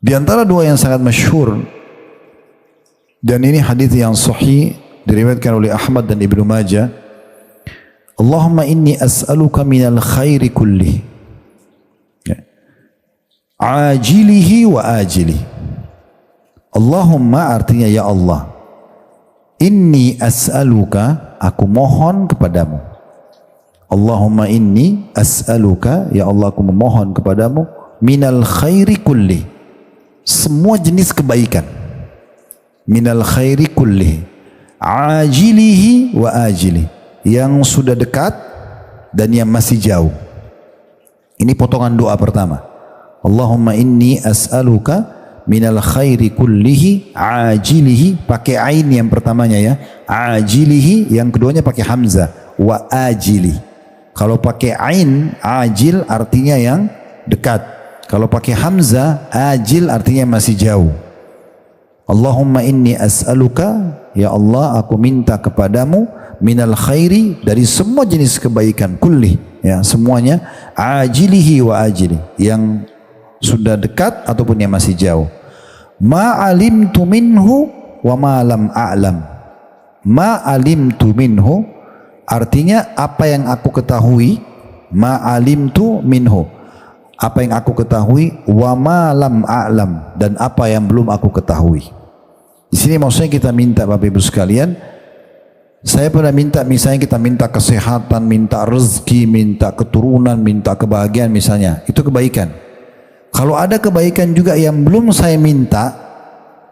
Di antara doa yang sangat masyhur dan ini hadis yang sahih diriwayatkan oleh Ahmad dan Ibnu Majah, Allahumma inni as'aluka minal khairi kulli ajilihi wa ajilihi. Allahumma artinya ya Allah, inni as'aluka, aku mohon kepadamu. Allahumma inni as'aluka, ya Allah aku memohon kepadamu, minal khairi kulli, semua jenis kebaikan. Minal khairi kulli, ajilihi wa ajilihi, yang sudah dekat dan yang masih jauh. Ini potongan doa pertama. Allahumma inni as'aluka minal khairi kullihi ajilihi, pakai ain yang pertamanya ya, ajilihi, yang keduanya pakai hamzah, wa ajili. Kalau pakai ain ajil artinya yang dekat, kalau pakai hamzah ajil artinya masih jauh. Allahumma inni as'aluka, ya Allah aku minta kepadamu, minal khairi, dari semua jenis kebaikan, kulli, ya semuanya, ajilihi wa ajili, yang sudah dekat ataupun yang masih jauh. Ma alimtu minhu wa ma lam a'lam. Ma alimtu minhu artinya apa yang aku ketahui, ma alimtu minhu apa yang aku ketahui, wa ma lam a'lam, dan apa yang belum aku ketahui. Di sini maksudnya kita minta Bapak Ibu sekalian, saya pernah minta, misalnya kita minta kesehatan, minta rezeki, minta keturunan, minta kebahagiaan misalnya, itu kebaikan. Kalau ada kebaikan juga yang belum saya minta,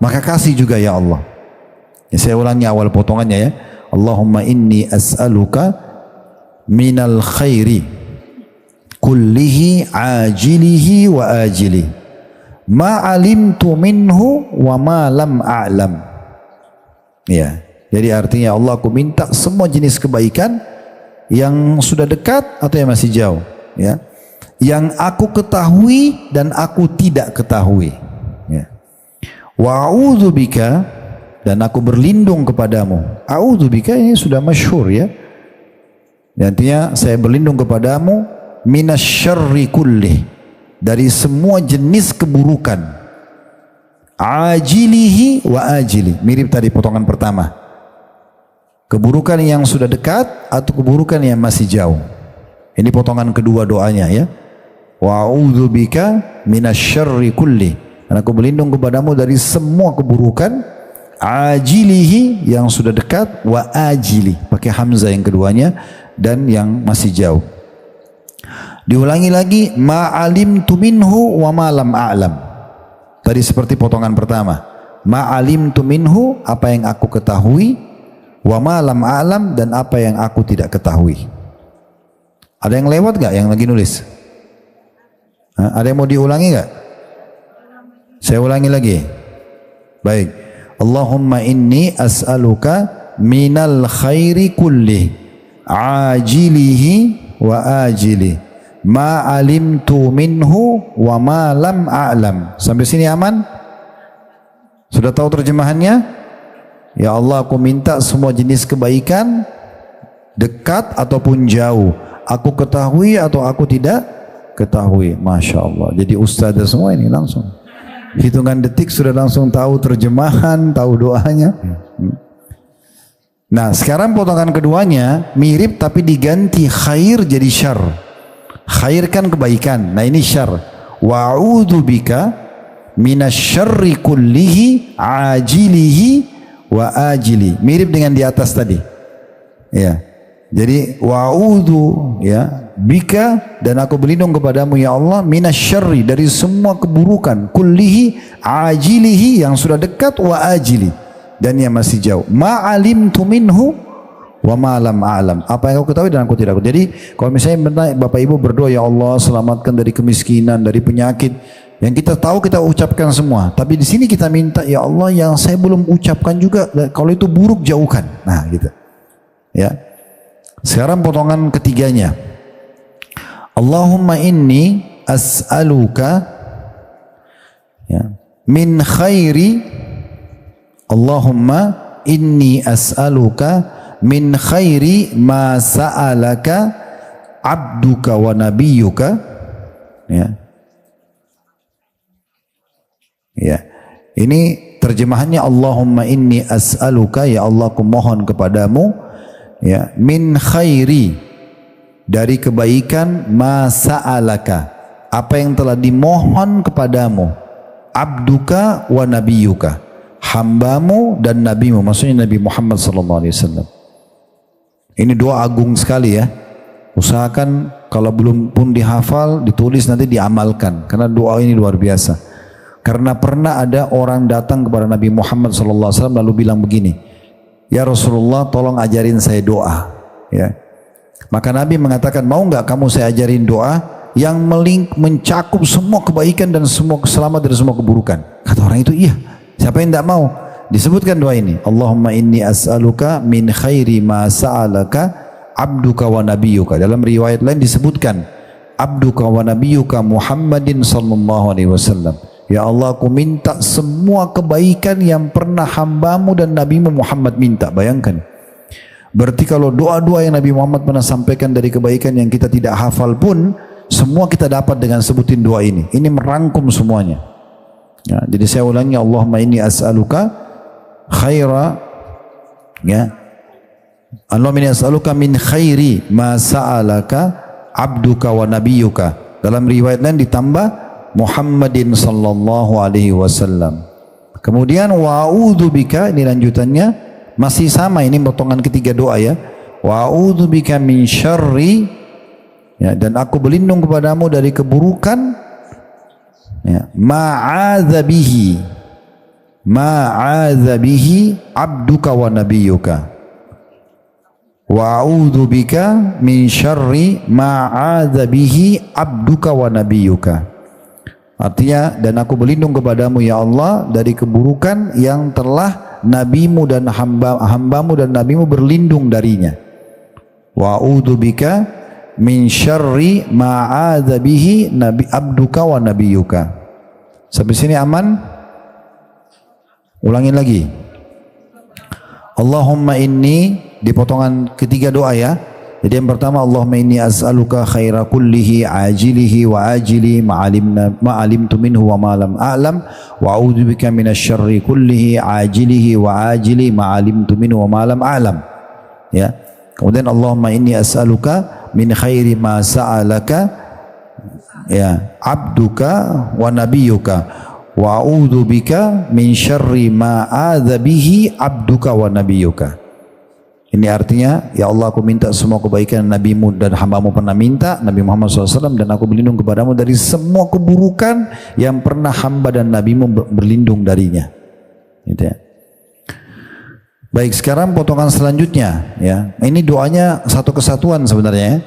maka kasih juga ya Allah. Ya, saya ulangi awal potongannya ya. Allahumma inni as'aluka minal khairi kullihi ajilihi wa ajili ma alimtu minhu wa ma lam a'lam. Ya, jadi artinya Allah, aku minta semua jenis kebaikan yang sudah dekat atau yang masih jauh, ya, yang aku ketahui dan aku tidak ketahui, ya. Wa a'udzubika, dan aku berlindung kepadamu. A'udzubika ini sudah masyhur, ya. Artinya saya berlindung kepadamu minasyarri kulli, dari semua jenis keburukan. Ajilihi wa ajili, mirip tadi potongan pertama. Keburukan yang sudah dekat atau keburukan yang masih jauh. Ini potongan kedua doanya, ya. Wa a'udzubika minasyarri kulli, dan aku berlindung kepadamu dari semua keburukan. Ajilihi, yang sudah dekat, wa ajili, pakai hamzah yang keduanya, dan yang masih jauh. Diulangi lagi, ma alimtu minhu wa ma lam a'lam. Tadi seperti potongan pertama. Ma alimtu minhu, apa yang aku ketahui, wa ma lam a'lam, dan apa yang aku tidak ketahui. Ada yang lewat gak yang lagi nulis? Ada yang mau diulangi gak? Saya ulangi lagi. Baik. Allahumma inni as'aluka minal khairi kulli ajilihi wa ajili ma alimtu minhu wa ma lam a'lam. Sampai sini aman? Sudah tahu terjemahannya? Ya Allah, aku minta semua jenis kebaikan dekat ataupun jauh, aku ketahui atau aku tidak ketahui. Masya Allah, jadi ustazah semua ini langsung hitungan detik sudah langsung tahu terjemahan, tahu doanya. Nah, sekarang potongan keduanya mirip tapi diganti khair jadi syar. Khair kan kebaikan, nah ini syar. Wa'udzubika minasyarri kullihi ajilihi wa ajili, mirip dengan di atas tadi, ya. Jadi wa'udzu, ya, bika, dan aku berlindung kepadamu ya Allah minasyarri, dari semua keburukan, kullihi ajilihi, yang sudah dekat, wa ajili, dan yang masih jauh, ma alimtu minhu wa ma lam a'lam, apa yang aku ketahui dan aku tidak ketahui. Jadi kalau misalnya Bapak Ibu berdoa, ya Allah selamatkan dari kemiskinan, dari penyakit, yang kita tahu kita ucapkan semua, tapi di sini kita minta, ya Allah yang saya belum ucapkan juga, kalau itu buruk jauhkan. Nah, gitu. Ya. Sekarang potongan ketiganya. Allahumma inni as'aluka, ya, min khairi, Allahumma inni as'aluka min khairi ma sa'alaka abduka wa nabiyyuka, ya. Ya, ini terjemahannya Allahumma inni as'aluka, ya Allah aku mohon kepadamu, ya, min khairi, dari kebaikan, ma sa'alaka, apa yang telah dimohon kepadamu, abduka wa nabiyyuka, hambamu dan nabimu, maksudnya Nabi Muhammad SAW. Ini doa agung sekali, ya. Usahakan kalau belum pun dihafal, ditulis, nanti diamalkan, karena doa ini luar biasa. Karena pernah ada orang datang kepada Nabi Muhammad SAW lalu bilang begini, ya Rasulullah tolong ajarin saya doa, ya. Maka Nabi mengatakan, mau nggak kamu saya ajarin doa yang mencakup semua kebaikan dan semua selamat dari semua keburukan? Kata orang itu, iya, siapa yang tidak mau? Disebutkan doa ini, Allahumma inni as'aluka min khairi ma sa'alaka abduka wa nabiyyuka. Dalam riwayat lain disebutkan abduka wa nabiyyuka Muhammadin sallallahu alaihi wasallam. Ya Allah, aku minta semua kebaikan yang pernah hambamu dan nabimu Muhammad minta. Bayangkan, berarti kalau doa-doa yang Nabi Muhammad pernah sampaikan dari kebaikan yang kita tidak hafal pun, semua kita dapat dengan sebutin doa ini. Ini merangkum semuanya, ya. Jadi saya ulangi, Allahumma inni as'aluka khaira, ya, Allahumma inni as'aluka min khairi ma sa'alaka abduka wa nabiyyuka. Dalam riwayat lain ditambah Muhammadin sallallahu alaihi wasallam. Kemudian wa'udzubika, ini lanjutannya masih sama, ini potongan ketiga doa, ya. Wa'udzubika min syarri, ya, dan aku berlindung kepadamu dari keburukan, ya, ma'adza bihi abduka wa nabiyyuka, wa a'udzu bika min syarri ma 'adza bihi 'abduka wa nabiyyuka. Artinya, dan aku berlindung kepadamu ya Allah dari keburukan yang telah nabimu dan hambamu dan nabimu berlindung darinya. Wa a'udzu bika min syarri ma 'adza bihi nabi 'abduka wa nabiyyuka. Sampai sini aman? Ulangin lagi. Allahumma inni, di potongan ketiga doa ya. Jadi yang pertama, Allahumma inni as'aluka khaira kullihi ajilihi wa ajili ma'alimtu minhu wa ma'lam a'lam wa a'udzubika minasyarri kullihi ajilihi wa ajili ma'alimtu minhu wa ma'lam a'lam. Ya. Kemudian Allahumma inni as'aluka min khairi ma sa'alaka ya abduka wa nabiyyuka wa a'udzubika min syarri ma 'adza bihi abduka wa nabiyyuka. Ini artinya, ya Allah, aku minta semua kebaikan nabimu dan hambamu pernah minta, Nabi Muhammad SAW, dan aku berlindung kepadamu dari semua keburukan yang pernah hamba dan nabimu berlindung darinya. Gitu ya. Baik, sekarang potongan selanjutnya ya. Ini doanya satu kesatuan sebenarnya ya.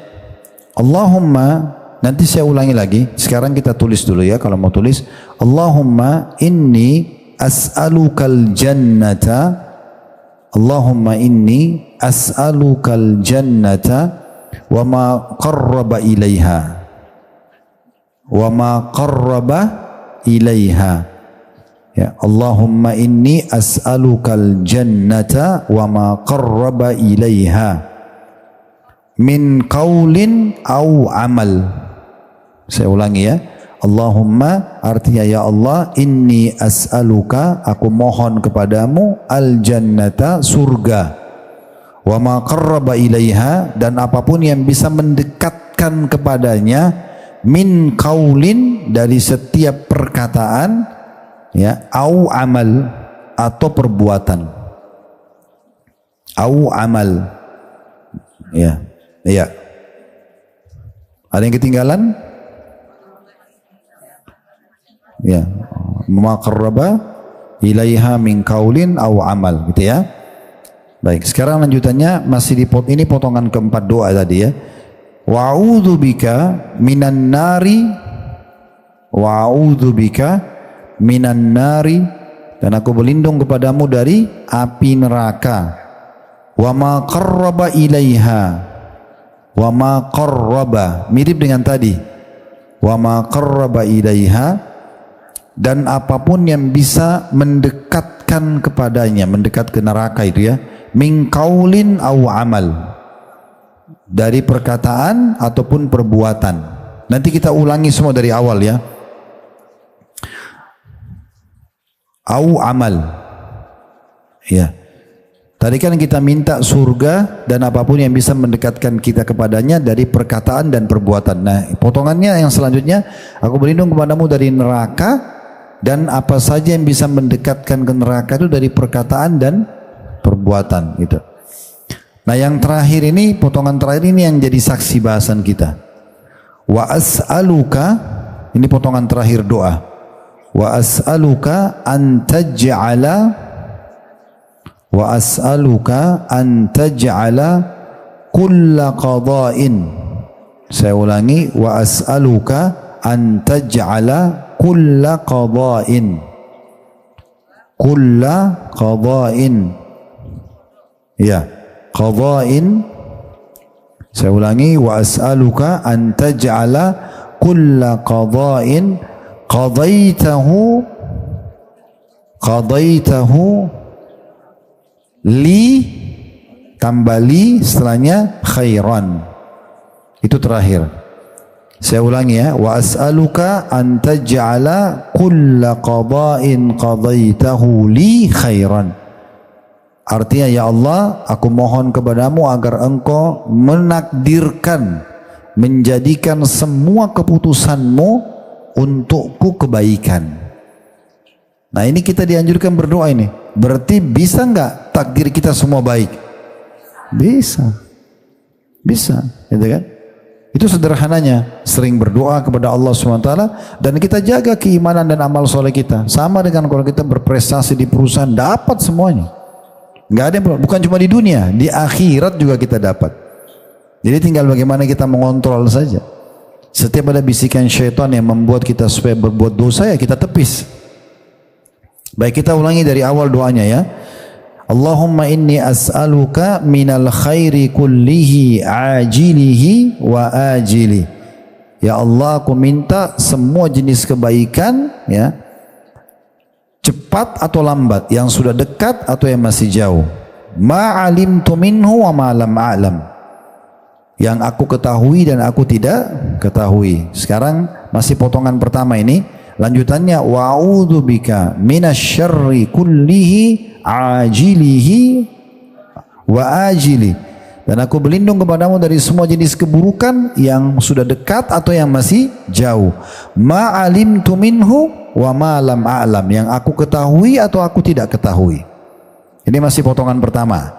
Allahumma, nanti saya ulangi lagi. Sekarang kita tulis dulu ya kalau mau tulis. Allahumma inni as'alukal jannata. Allahumma inni as'alukal jannata wa ma qarraba ilaiha. Wa ma qarraba ilaiha. Ya, Allahumma inni as'alukal jannata wa ma qarraba ilaiha min qaulin au amal. Saya ulangi ya. Allahumma artinya ya Allah, inni as'aluka, aku mohon kepadamu al jannata, surga, wa ma qarraba ilaiha, dan apapun yang bisa mendekatkan kepadanya, min qaulin, dari setiap perkataan ya, au amal, atau perbuatan, au amal ya. Ya. Ada yang ketinggalan? Ya, ma qarraba ilaiha min qaulin aw amal, gitu ya. Baik, sekarang lanjutannya masih di ini potongan keempat doa tadi ya. Wa a'udzubika minan nari, wa a'udzubika minan nari, dan aku berlindung kepadamu dari api neraka. Wa ma qarraba ilaiha, wa ma qarraba, mirip dengan tadi. Wa ma qarraba ilaiha, dan apapun yang bisa mendekatkan kepadanya, mendekat ke neraka itu ya, min qaulin au amal, dari perkataan ataupun perbuatan. Nanti kita ulangi semua dari awal ya. Au amal. Ya. Tadi kan kita minta surga dan apapun yang bisa mendekatkan kita kepadanya dari perkataan dan perbuatan. Nah, potongannya yang selanjutnya, aku berlindung kepadamu dari neraka dan apa saja yang bisa mendekatkan ke neraka itu dari perkataan dan perbuatan gitu. Nah, yang terakhir ini, potongan terakhir ini yang jadi saksi bahasan kita. Wa as'aluka, ini potongan terakhir doa. Wa as'aluka an taj'ala, wa as'aluka an taj'ala kulla qada'in. Saya ulangi, wa as'aluka an taj'ala kulla qada'in, kulla qada'in, ya, qada'in. Saya ulangi, wa as'aluka an taj'ala kulla qada'in qadaitahu, qadaitahu li, tambah li setelahnya khairan. Itu terakhir. Saya ulangi ya, wa as'aluka an taj'ala kulla qada'in qadaitahu li khairan. Artinya, ya Allah, aku mohon kepadamu agar engkau menakdirkan, menjadikan semua keputusanmu untukku kebaikan. Nah, ini kita dianjurkan berdoa ini. Berarti bisa nggak takdir kita semua baik? Bisa. Bisa, gitu kan? Itu sederhananya, sering berdoa kepada Allah SWT, dan kita jaga keimanan dan amal soleh kita. Sama dengan kalau kita berprestasi di perusahaan, dapat semuanya. Nggak ada, bukan cuma di dunia, di akhirat juga kita dapat. Jadi tinggal bagaimana kita mengontrol saja. Setiap ada bisikan syaitan yang membuat kita supaya berbuat dosa, ya kita tepis. Baik, kita ulangi dari awal doanya ya. Allahumma inni as'aluka minal khairi kullihi ajilihi wa ajili. Ya Allah, aku minta semua jenis kebaikan, ya, cepat atau lambat, yang sudah dekat atau yang masih jauh. Ma'alimtu minhu wa ma'lam a'lam. Yang aku ketahui dan aku tidak ketahui. Sekarang masih potongan pertama ini. Lanjutannya, wa'udzubika minasyarri kullihi ajilihi wa ajili. Dan aku berlindung kepadamu dari semua jenis keburukan yang sudah dekat atau yang masih jauh. Ma'alimtu minhu wa ma lam a'lam, yang aku ketahui atau aku tidak ketahui. Ini masih potongan pertama.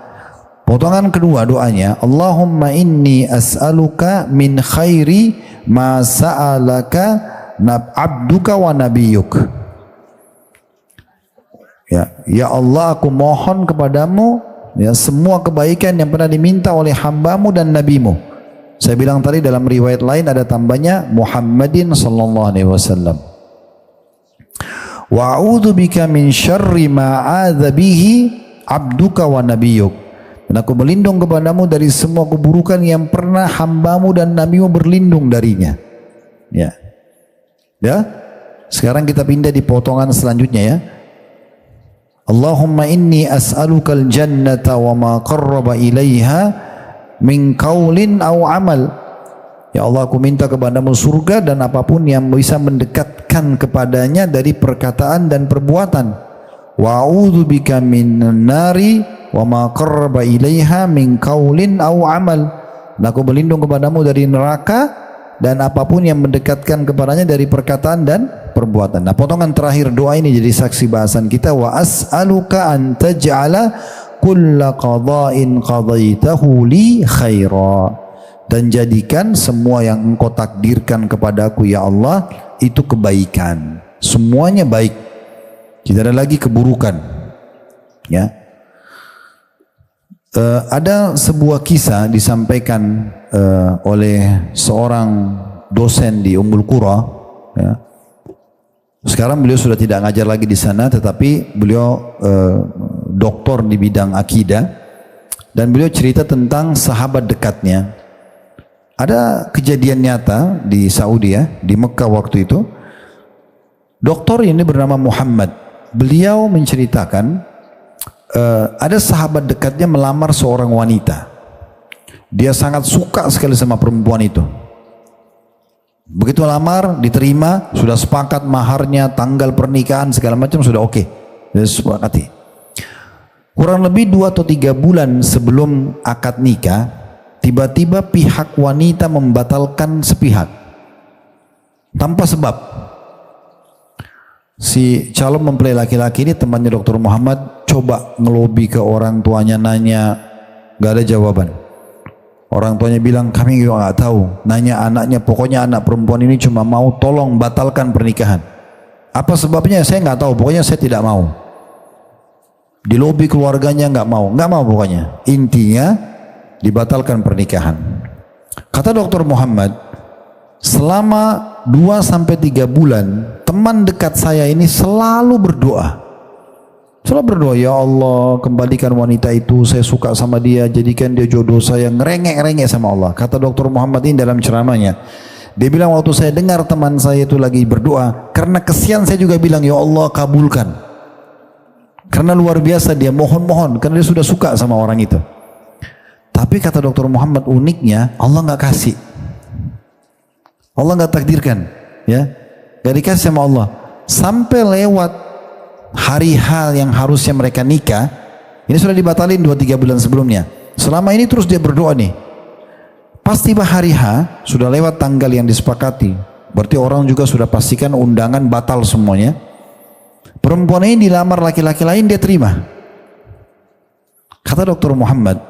Potongan kedua doanya, Allahumma inni as'aluka min khairi ma sa'alaka abduka wa nabiyuk. Ya Allah, aku mohon kepadamu, ya, semua kebaikan yang pernah diminta oleh hambamu dan nabimu. Saya bilang tadi dalam riwayat lain ada tambahnya Muhammadin sallallahu alaihi wasallam. Wa a'udzubika min syarri ma a'adza bihi abduka wa nabiyyuk. Dan aku berlindung kepadamu dari semua keburukan yang pernah hambamu dan nabimu berlindung darinya. Ya. Ya. Sekarang kita pindah di potongan selanjutnya ya. Allahumma inni as'alukal jannata wa ma qarraba ilaiha min qaulin aw amal. Ya Allah, aku minta kepadamu surga dan apapun yang bisa mendekatkan kepadanya dari perkataan dan perbuatan. Wa a'udzubika minan nari wa ma qarraba ilaiha min qaulin aw amal. Dan aku berlindung kepadamu dari neraka dan apapun yang mendekatkan kepadanya dari perkataan dan perbuatan. Nah, potongan terakhir doa ini jadi saksi bahasan kita. Wa as'aluka an taj'ala kulla qada'in qadaitahu li khaira. Dan jadikan semua yang engkau takdirkan kepadaku ya Allah itu kebaikan. Semuanya baik. Tidak ada lagi keburukan. Ya. Ada sebuah kisah disampaikan oleh seorang dosen di Ummul Qura. Ya. Sekarang beliau sudah tidak ngajar lagi di sana, tetapi beliau doktor di bidang akidah, dan beliau cerita tentang sahabat dekatnya. Ada kejadian nyata di Saudi ya, di Mekah waktu itu. Doktor ini bernama Muhammad. Beliau menceritakan ada sahabat dekatnya melamar seorang wanita. Dia sangat suka sekali sama perempuan itu. Begitu lamar, diterima, sudah sepakat maharnya, tanggal pernikahan, segala macam sudah oke. Sudah sepakati. Kurang lebih 2 atau 3 bulan sebelum akad nikah, tiba-tiba pihak wanita membatalkan sepihak. Tanpa sebab. Si calon mempelai laki-laki ini, temannya Dr. Muhammad, coba ngelobi ke orang tuanya, nanya, gak ada jawaban. Orang tuanya bilang, kami juga nggak tahu. Nanya anaknya, pokoknya anak perempuan ini cuma mau tolong batalkan pernikahan. Apa sebabnya? Saya nggak tahu. Pokoknya saya tidak mau. Di lobi keluarganya nggak mau pokoknya. Intinya dibatalkan pernikahan. Kata Dr. Muhammad, selama 2-3 bulan teman dekat saya ini selalu berdoa. Selalu berdoa, ya Allah, kembalikan wanita itu, saya suka sama dia, jadikan dia jodoh saya. Ngerengek-rengek sama Allah. Kata Dr. Muhammad ini dalam ceramahnya, dia bilang waktu saya dengar teman saya itu lagi berdoa, karena kesian saya juga bilang, ya Allah kabulkan. Karena luar biasa dia mohon-mohon, karena dia sudah suka sama orang itu. Tapi kata Dr. Muhammad, uniknya Allah nggak kasih. Allah nggak takdirkan, ya, nggak dikasih sama Allah. Sampai lewat hari H yang harusnya mereka nikah, ini sudah dibatalin 2-3 bulan sebelumnya. Selama ini terus dia berdoa nih. Pas tiba hari H, sudah lewat tanggal yang disepakati. Berarti orang juga sudah pastikan undangan batal semuanya. Perempuan ini dilamar laki-laki lain, dia terima. Kata Dr. Muhammad,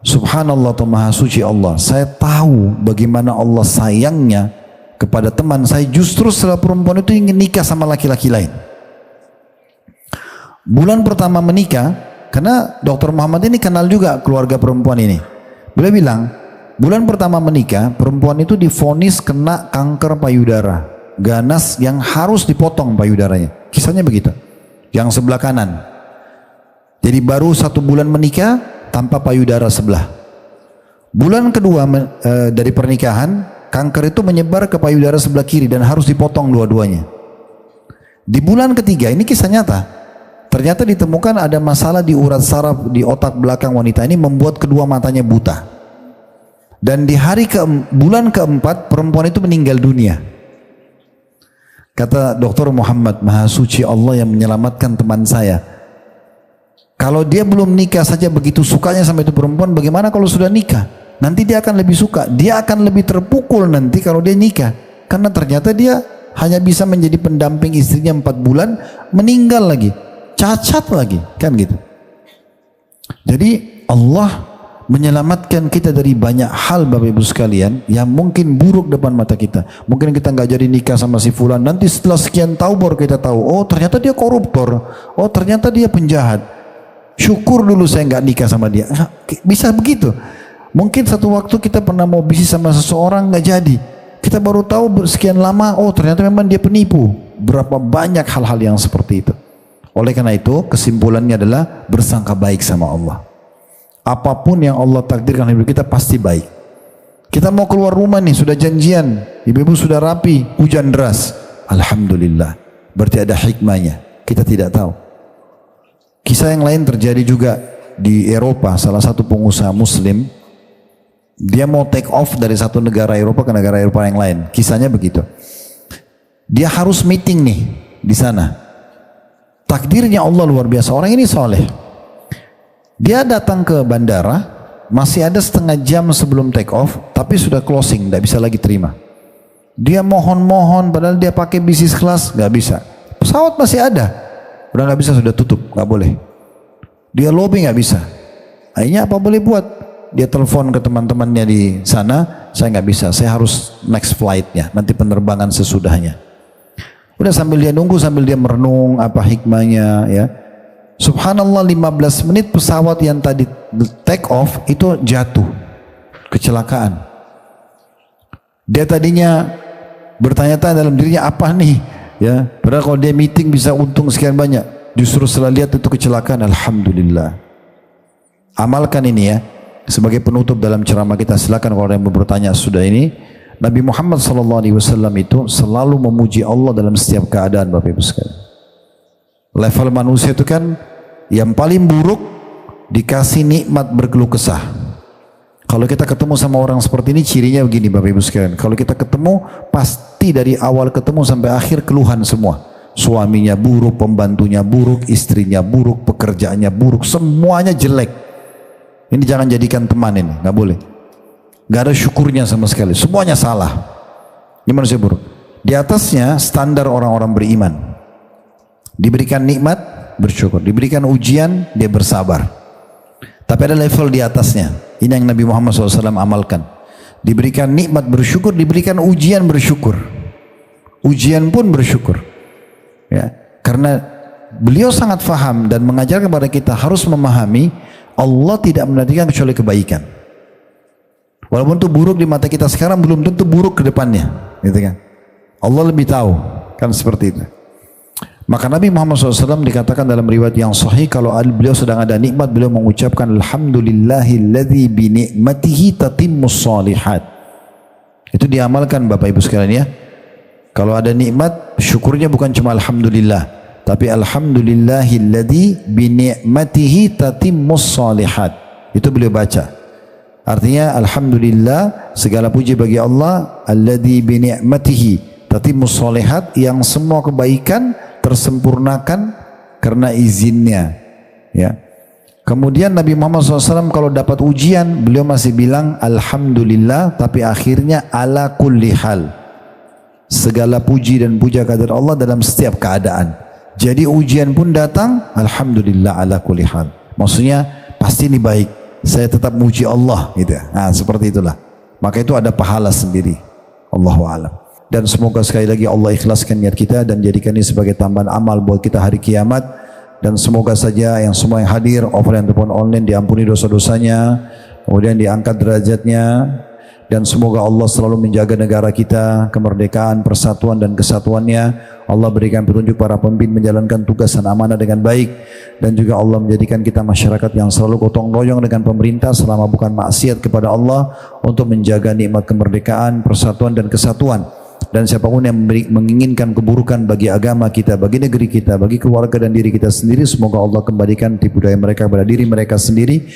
subhanallah, maha suci Allah, saya tahu bagaimana Allah sayangnya kepada teman saya, justru setelah perempuan itu ingin nikah sama laki-laki lain. Bulan pertama menikah, Karena Dr. Muhammad ini kenal juga keluarga perempuan ini. Beliau bilang, bulan pertama menikah, perempuan itu divonis kena kanker payudara, ganas yang harus dipotong payudaranya. Kisahnya begitu. Yang sebelah kanan. Jadi baru 1 bulan menikah tanpa payudara sebelah. Bulan kedua dari pernikahan, kanker itu menyebar ke payudara sebelah kiri dan harus dipotong dua-duanya. Di bulan ketiga, ini kisah nyata. Ternyata ditemukan ada masalah di urat saraf di otak belakang wanita ini membuat kedua matanya buta. Dan di bulan keempat perempuan itu meninggal dunia. Kata Dr. Muhammad, Maha Suci Allah yang menyelamatkan teman saya. Kalau dia belum nikah saja begitu sukanya sama itu perempuan, bagaimana kalau sudah nikah? Nanti dia akan lebih suka, dia akan lebih terpukul nanti kalau dia nikah. Karena ternyata dia hanya bisa menjadi pendamping istrinya 4 bulan, meninggal lagi. Cacat lagi, kan gitu. Jadi Allah menyelamatkan kita dari banyak hal Bapak Ibu sekalian yang mungkin buruk depan mata kita. Mungkin kita nggak jadi nikah sama si fulan, nanti setelah sekian tahun baru kita tahu, oh ternyata dia koruptor, oh ternyata dia penjahat. Syukur dulu saya nggak nikah sama dia. Bisa begitu. Mungkin satu waktu kita pernah mau bisnis sama seseorang nggak jadi. Kita baru tahu sekian lama, oh ternyata memang dia penipu. Berapa banyak hal-hal yang seperti itu. Oleh karena itu kesimpulannya adalah bersangka baik sama Allah. Apapun yang Allah takdirkan hidup kita pasti baik. Kita mau keluar rumah nih, sudah janjian, ibu-ibu sudah rapi, hujan deras. Alhamdulillah, berarti ada hikmahnya. Kita tidak tahu. Kisah yang lain terjadi juga di Eropa. Salah satu pengusaha muslim, dia mau take off dari satu negara Eropa ke negara Eropa yang lain. Kisahnya begitu. Dia harus meeting nih di sana. Takdirnya Allah luar biasa. Orang ini soleh. Dia datang ke bandara, masih ada setengah jam sebelum take off, tapi sudah closing, tidak bisa lagi terima. Dia mohon-mohon, padahal dia pakai bisnis kelas, nggak bisa. Pesawat masih ada, udah nggak bisa, sudah tutup, nggak boleh. Dia lobby nggak bisa. Akhirnya apa boleh buat? Dia telepon ke teman-temannya di sana, saya nggak bisa, saya harus next flightnya, nanti penerbangan sesudahnya. Udah sambil dia nunggu, sambil dia merenung apa hikmahnya ya. Subhanallah 15 menit pesawat yang tadi take off itu jatuh. Kecelakaan. Dia tadinya bertanya-tanya dalam dirinya apa nih ya. Padahal kalau dia meeting bisa untung sekian banyak. Justru setelah lihat itu kecelakaan, alhamdulillah. Amalkan ini ya. Sebagai penutup dalam ceramah kita, silakan kalau ada yang mau bertanya sudah ini. Nabi Muhammad SAW itu selalu memuji Allah dalam setiap keadaan Bapak Ibu sekalian. Level manusia itu kan yang paling buruk dikasih nikmat berkeluh kesah. Kalau kita ketemu sama orang seperti ini cirinya begini Bapak Ibu sekalian. Kalau kita ketemu pasti dari awal ketemu sampai akhir keluhan semua. Suaminya buruk, pembantunya buruk, istrinya buruk, pekerjaannya buruk, semuanya jelek. Ini jangan jadikan teman ini, nggak boleh. Gak ada syukurnya sama sekali, semuanya salah. Ini manusia buruk. Di atasnya standar orang-orang beriman. Diberikan nikmat, bersyukur. Diberikan ujian, dia bersabar. Tapi ada level di atasnya. Ini yang Nabi Muhammad SAW amalkan. Diberikan nikmat bersyukur, diberikan ujian bersyukur. Ujian pun bersyukur. Ya, karena beliau sangat faham dan mengajarkan kepada kita harus memahami Allah tidak menantikan kecuali kebaikan. Walaupun itu buruk di mata kita sekarang, belum tentu buruk ke depannya, gitu kan? Allah lebih tahu, kan seperti itu. Maka Nabi Muhammad SAW dikatakan dalam riwayat yang sahih, kalau beliau sedang ada nikmat, beliau mengucapkan Alhamdulillahilladzi bi ni'matihi tatimmus shalihat. Itu diamalkan Bapak Ibu sekalian ya. Kalau ada nikmat, syukurnya bukan cuma Alhamdulillah, tapi Alhamdulillahilladzi bi ni'matihi tatimmus shalihat. Itu beliau baca. Artinya alhamdulillah segala puji bagi Allah alladzi bi ni'matihi tatimmus shalihat, yang semua kebaikan tersempurnakan karena izinnya ya. Kemudian Nabi Muhammad SAW kalau dapat ujian beliau masih bilang alhamdulillah, tapi akhirnya ala kulli hal, segala puji dan puja kehadirat Allah dalam setiap keadaan. Jadi ujian pun datang, alhamdulillah ala kulli hal, maksudnya pasti ini baik, saya tetap muji Allah gitu. Nah, seperti itulah. Maka itu ada pahala sendiri. Allahu a'lam. Dan semoga sekali lagi Allah ikhlaskan niat kita dan jadikan ini sebagai tambahan amal buat kita hari kiamat. dan semoga saja yang semua yang hadir offline ataupun online diampuni dosa-dosanya, kemudian diangkat derajatnya, dan semoga Allah selalu menjaga negara kita, kemerdekaan, persatuan dan kesatuannya. Allah berikan petunjuk para pemimpin menjalankan tugas dan amanah dengan baik, dan juga Allah menjadikan kita masyarakat yang selalu gotong royong dengan pemerintah selama bukan maksiat kepada Allah untuk menjaga nikmat kemerdekaan, persatuan dan kesatuan. Dan siapapun yang menginginkan keburukan bagi agama kita, bagi negeri kita, bagi keluarga dan diri kita sendiri, semoga Allah kembalikan tipu daya mereka pada diri mereka sendiri.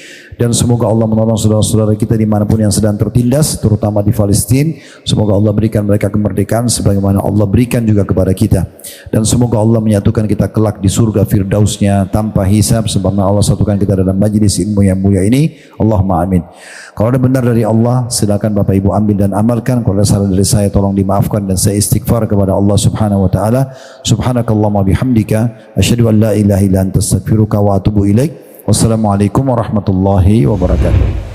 Dan semoga Allah menolong saudara-saudara kita dimanapun yang sedang tertindas, terutama di Palestina. Semoga Allah berikan mereka kemerdekaan sebagaimana Allah berikan juga kepada kita. Dan semoga Allah menyatukan kita kelak di surga firdausnya tanpa hisab, sebagaimana Allah satukan kita dalam majlis ilmu yang mulia ini. Allahumma amin. Kalau ada benar dari Allah, silakan Bapak Ibu ambil dan amalkan. Kalau ada salah dari saya, tolong dimaafkan, dan saya istighfar kepada Allah Subhanahu wa taala. Subhanakallahumma bihamdika asyhadu an la ilaha illa anta astaghfiruka wa atubu ilaik. Wassalamualaikum warahmatullahi wabarakatuh.